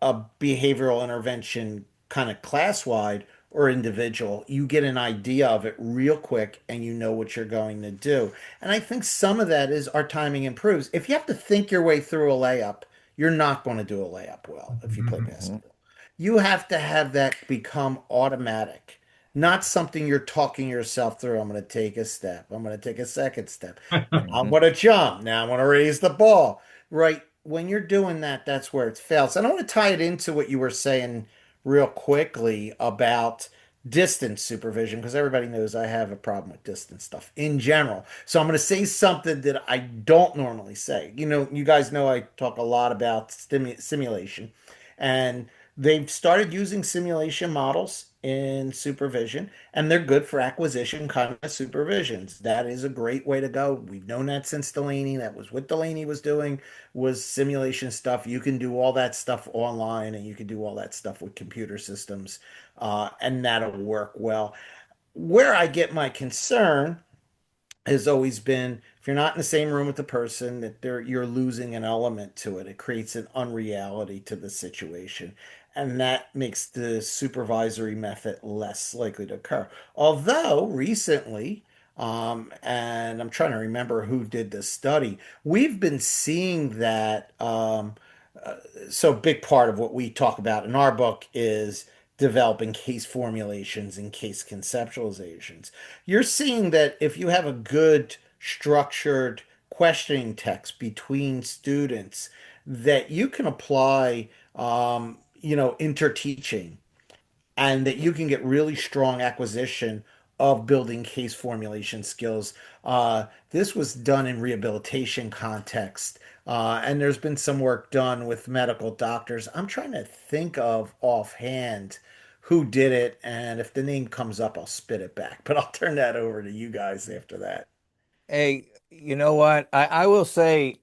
Speaker 3: a behavioral intervention kind of class-wide or individual. You get an idea of it real quick and you know what you're going to do. And I think some of that is our timing improves. If you have to think your way through a layup, you're not going to do a layup well if you play basketball. You have to have that become automatic. not something you're talking yourself through. I'm going to take a step. I'm going to take a second step. Now I'm
Speaker 1: Mhm.
Speaker 3: going to jump. Now I'm going to raise the ball. Right. When you're doing that, that's where it fails. And I want to tie it into what you were saying real quickly about distance supervision, because everybody knows I have a problem with distance stuff in general. So I'm going to say something that I don't normally say. You guys know I talk a lot about simulation, and they've started using simulation models in supervision, and they're good for acquisition kind of supervisions. That is a great way to go. We've known that since Delaney. That was what Delaney was doing, was simulation stuff. You can do all that stuff online, and you can do all that stuff with computer systems, and that'll work well. Where I get my concern has always been, if you're not in the same room with the person, that you're losing an element to it. It creates an unreality to the situation, and that makes the supervisory method less likely to occur. Although recently, and I'm trying to remember who did this study, we've been seeing that. So a big part of what we talk about in our book is developing case formulations and case conceptualizations. You're seeing that if you have a good structured questioning text between students, that you can apply, interteaching, and that you can get really strong acquisition of building case formulation skills. This was done in rehabilitation context, and there's been some work done with medical doctors. I'm trying to think of offhand who did it, and if the name comes up, I'll spit it back. But I'll turn that over to you guys after that.
Speaker 1: Hey, you know what? I will say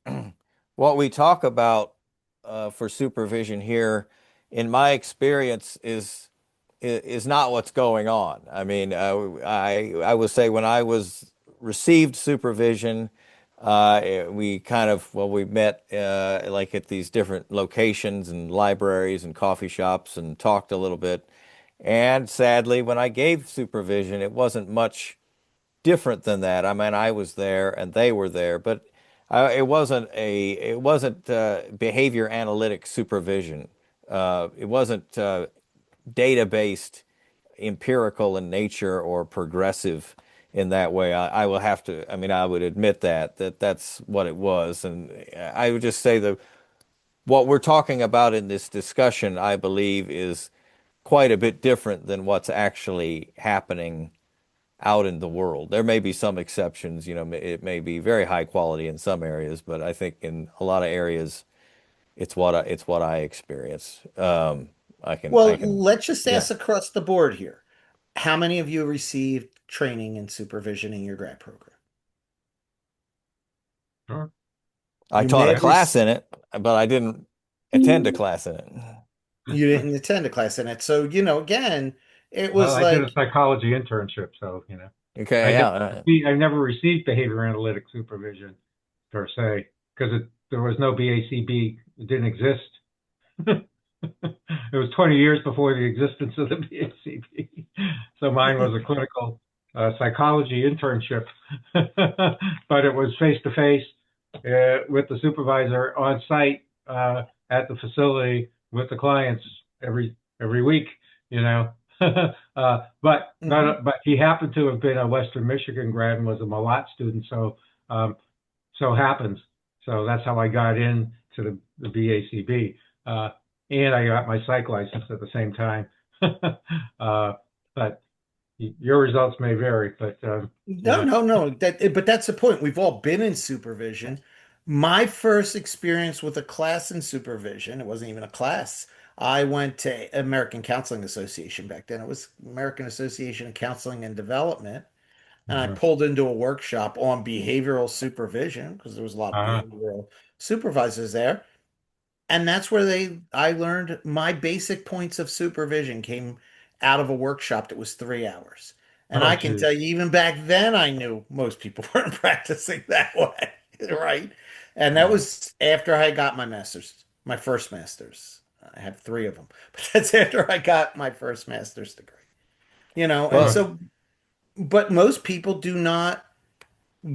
Speaker 1: what we talk about for supervision here, in my experience, is not what's going on. I mean, I would say when I was received supervision, we kind of we met like at these different locations and libraries and coffee shops and talked a little bit. And sadly, when I gave supervision, it wasn't much different than that. I mean, I was there and they were there, but it wasn't behavior analytic supervision. It wasn't data based, empirical in nature or progressive in that way. I will have to. I mean, I would admit that that's what it was, and I would just say that what we're talking about in this discussion, I believe, is quite a bit different than what's actually happening out in the world. There may be some exceptions, it may be very high quality in some areas, but I think in a lot of areas, it's what I experience. I
Speaker 3: Well,
Speaker 1: can,
Speaker 3: let's just
Speaker 1: yeah.
Speaker 3: ask across the board here. How many of you received training and supervision in your grad program?
Speaker 5: Sure.
Speaker 1: I
Speaker 3: You
Speaker 1: taught
Speaker 3: may
Speaker 1: a
Speaker 3: have
Speaker 1: class
Speaker 3: received.
Speaker 1: in it, but I didn't attend a class in it.
Speaker 3: You didn't attend a class in it. So, again, it
Speaker 5: Well,
Speaker 3: was
Speaker 5: I did a
Speaker 3: like,
Speaker 5: psychology internship, so
Speaker 1: Okay, yeah.
Speaker 5: I never received behavior analytic supervision per se because there was no BACB. It didn't exist. It was 20 years before the existence of the BACB. So mine was a clinical psychology internship, but it was face to face with the supervisor on site at the facility with the clients every week. You know,
Speaker 3: Mhm.
Speaker 5: but he happened to have been a Western Michigan grad and was a Malat student, so so happens. So that's how I got into the BACB. And I got my psych license at the same time. But your results may vary, but you
Speaker 3: No,
Speaker 5: know,
Speaker 3: no, no. But that's the point. We've all been in supervision. My first experience with a class in supervision, it wasn't even a class. I went to American Counseling Association back then. It was American Association of Counseling and Development. And I
Speaker 5: uh,
Speaker 3: pulled into a workshop on behavioral supervision because there was a lot of
Speaker 5: uh,
Speaker 3: behavioral supervisors there. And that's where I learned my basic points of supervision came out of a workshop that was 3 hours. And
Speaker 5: oh
Speaker 3: I can
Speaker 5: geez,
Speaker 3: tell you, even back then, I knew most people weren't practicing that way, right? And that
Speaker 5: yeah.
Speaker 3: was after I got my master's, my first master's. I have three of them, but that's after I got my first master's degree. And
Speaker 1: Well,
Speaker 3: so, but most people do not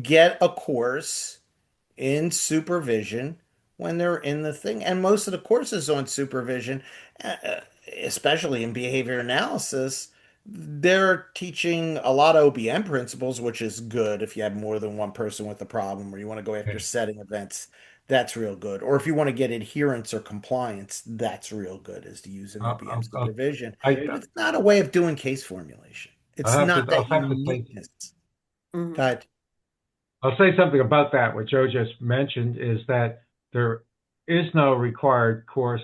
Speaker 3: get a course in supervision when they're in the thing. And most of the courses on supervision, especially in behavior analysis, they're teaching a lot of OBM principles, which is good if you have more than one person with a problem or you want to go after
Speaker 5: Yeah.
Speaker 3: setting events. That's real good. Or if you want to get adherence or compliance, that's real good, is to use an OBM
Speaker 5: I'll,
Speaker 3: supervision.
Speaker 5: I,
Speaker 3: But it's not a way of doing case formulation. It's not
Speaker 5: I'll
Speaker 3: that
Speaker 5: have to say,
Speaker 3: uniqueness.
Speaker 4: Mhm.
Speaker 3: That
Speaker 5: I'll say something about that. What Joe just mentioned is that there is no required course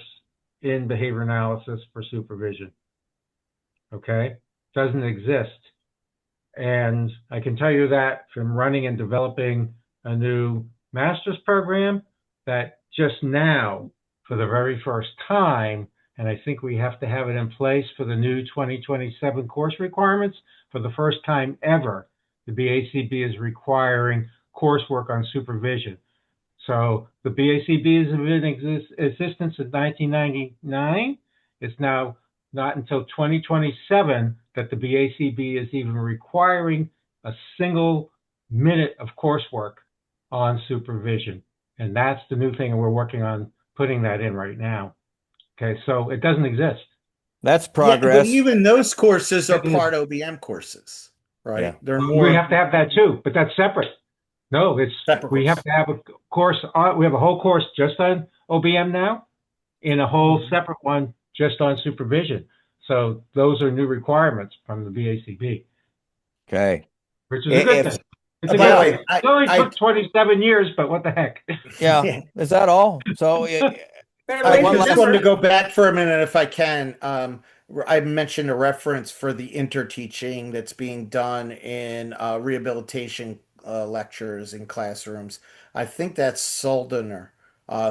Speaker 5: in behavior analysis for supervision. Okay? Doesn't exist. And I can tell you that from running and developing a new master's program, that just now, for the very first time, and I think we have to have it in place for the new 2027 course requirements, for the first time ever, the BACB is requiring coursework on supervision. So the BACB has been in existence since 1999. It's now not until 2027 that the BACB is even requiring a single minute of coursework on supervision. And that's the new thing, and we're working on putting that in right now. Okay, so it doesn't exist.
Speaker 1: That's
Speaker 3: yeah, but
Speaker 1: progress.
Speaker 3: even those courses are
Speaker 5: It is.
Speaker 3: part OBM courses, right?
Speaker 1: Yeah.
Speaker 3: They're
Speaker 5: We
Speaker 3: more
Speaker 5: have to have that too, but that's separate. No,
Speaker 3: separate
Speaker 5: we have
Speaker 3: courses.
Speaker 5: to have a course. We have a whole course just on OBM now, in a whole
Speaker 3: Mhm.
Speaker 5: separate one just on supervision. So those are new requirements from the BACB,
Speaker 1: Okay.
Speaker 5: which is a good
Speaker 1: If
Speaker 5: thing. It's a
Speaker 3: By the
Speaker 5: good
Speaker 1: yeah,
Speaker 5: thing.
Speaker 3: way,
Speaker 5: It only took 27 years, but what the heck?
Speaker 1: yeah. Is that all? So
Speaker 4: Better
Speaker 3: I
Speaker 4: late
Speaker 1: one
Speaker 4: than
Speaker 3: just
Speaker 1: last.
Speaker 3: wanted to
Speaker 4: never.
Speaker 3: go back for a minute if I can. I mentioned a reference for the interteaching that's being done in rehabilitation lectures in classrooms. I think that's Soldener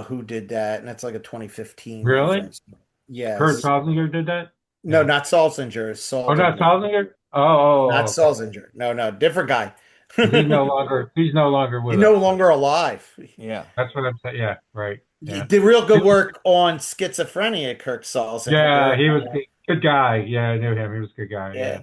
Speaker 3: who did that, and that's like a 2015
Speaker 5: Really?
Speaker 3: reference.
Speaker 5: Kurt
Speaker 3: Yes.
Speaker 5: Salzinger did that?
Speaker 3: No,
Speaker 5: Yeah.
Speaker 3: not Salzinger,
Speaker 5: Oh, not
Speaker 3: Soldener.
Speaker 5: Salzinger?
Speaker 3: Not
Speaker 5: Okay.
Speaker 3: Salzinger. No, no, different guy.
Speaker 5: He's no longer
Speaker 3: He's
Speaker 5: with us.
Speaker 3: no longer alive.
Speaker 1: Yeah.
Speaker 5: That's what I'm saying. Yeah, right. Yeah.
Speaker 3: Did real good work on schizophrenia, Kirk
Speaker 5: Yeah,
Speaker 3: Salzinger.
Speaker 5: he was a good guy. Yeah, I knew him. He was a good guy.
Speaker 3: Yeah.
Speaker 5: Yeah.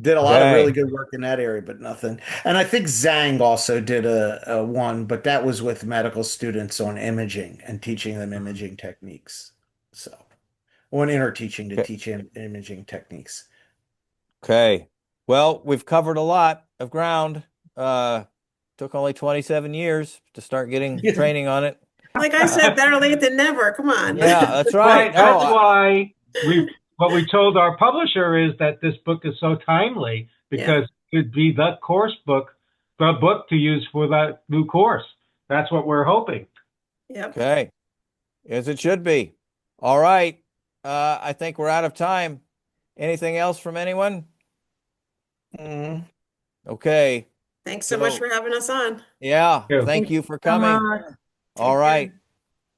Speaker 3: Did a lot of
Speaker 1: Okay.
Speaker 3: really good work in that area, but nothing. And I think Zhang also did a one, but that was with medical students on imaging and teaching them imaging techniques. So, on inner teaching to
Speaker 1: Okay.
Speaker 3: teach imaging techniques.
Speaker 1: Okay. Well, we've covered a lot of ground. Took only 27 years to start getting training on it.
Speaker 4: Like I said, better late than never. Come on.
Speaker 1: Yeah, that's right.
Speaker 5: Right.
Speaker 1: No,
Speaker 5: That's why what we told our publisher is that this book is so timely
Speaker 4: Yeah.
Speaker 5: because it could be the book to use for that new course. That's what we're hoping.
Speaker 4: Yep.
Speaker 1: okay. As it should be. All right. I think we're out of time. Anything else from anyone?
Speaker 3: Mm.
Speaker 1: Okay.
Speaker 4: Thanks so much
Speaker 1: So,
Speaker 4: for having us on.
Speaker 1: yeah,
Speaker 5: Yeah.
Speaker 1: thank
Speaker 2: Thank
Speaker 1: you
Speaker 2: you
Speaker 1: for
Speaker 2: so
Speaker 1: coming.
Speaker 2: much.
Speaker 1: All
Speaker 4: Take
Speaker 1: right.
Speaker 4: care.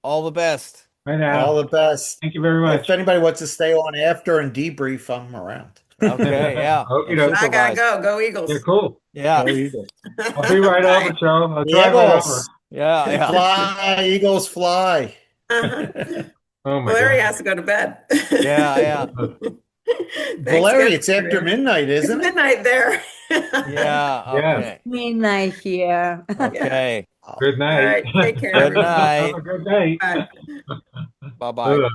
Speaker 1: All the best.
Speaker 5: Right
Speaker 3: All
Speaker 5: now.
Speaker 3: the best.
Speaker 5: Thank you very much.
Speaker 3: If anybody wants to stay on after and debrief, I'm around.
Speaker 1: Okay, yeah.
Speaker 5: Okie
Speaker 1: And
Speaker 5: doke.
Speaker 4: I gotta
Speaker 1: supervise.
Speaker 4: go. Go
Speaker 5: Yeah,
Speaker 4: Eagles.
Speaker 5: cool.
Speaker 1: Yeah.
Speaker 3: Go Eagles.
Speaker 5: I'll be right over,
Speaker 4: Bye.
Speaker 5: Joe. I'll
Speaker 3: The
Speaker 5: drive right over.
Speaker 3: Eagles.
Speaker 1: Yeah, yeah.
Speaker 3: Fly, Eagles, fly.
Speaker 4: Uh-huh.
Speaker 5: Oh my
Speaker 4: Valeria
Speaker 5: God.
Speaker 4: has to go to bed.
Speaker 1: Yeah, yeah.
Speaker 4: Thanks again.
Speaker 3: Valeria, it's after midnight,
Speaker 4: It's
Speaker 3: isn't it?
Speaker 4: midnight there.
Speaker 1: Yeah,
Speaker 5: Yeah.
Speaker 1: okay.
Speaker 2: Midnight here.
Speaker 4: Yeah.
Speaker 1: Okay.
Speaker 5: Good
Speaker 4: All
Speaker 5: night.
Speaker 4: right. Take care,
Speaker 1: Good
Speaker 4: everyone.
Speaker 1: night.
Speaker 5: Have a good night.
Speaker 4: Bye.
Speaker 1: Bye-bye.
Speaker 5: Ugh.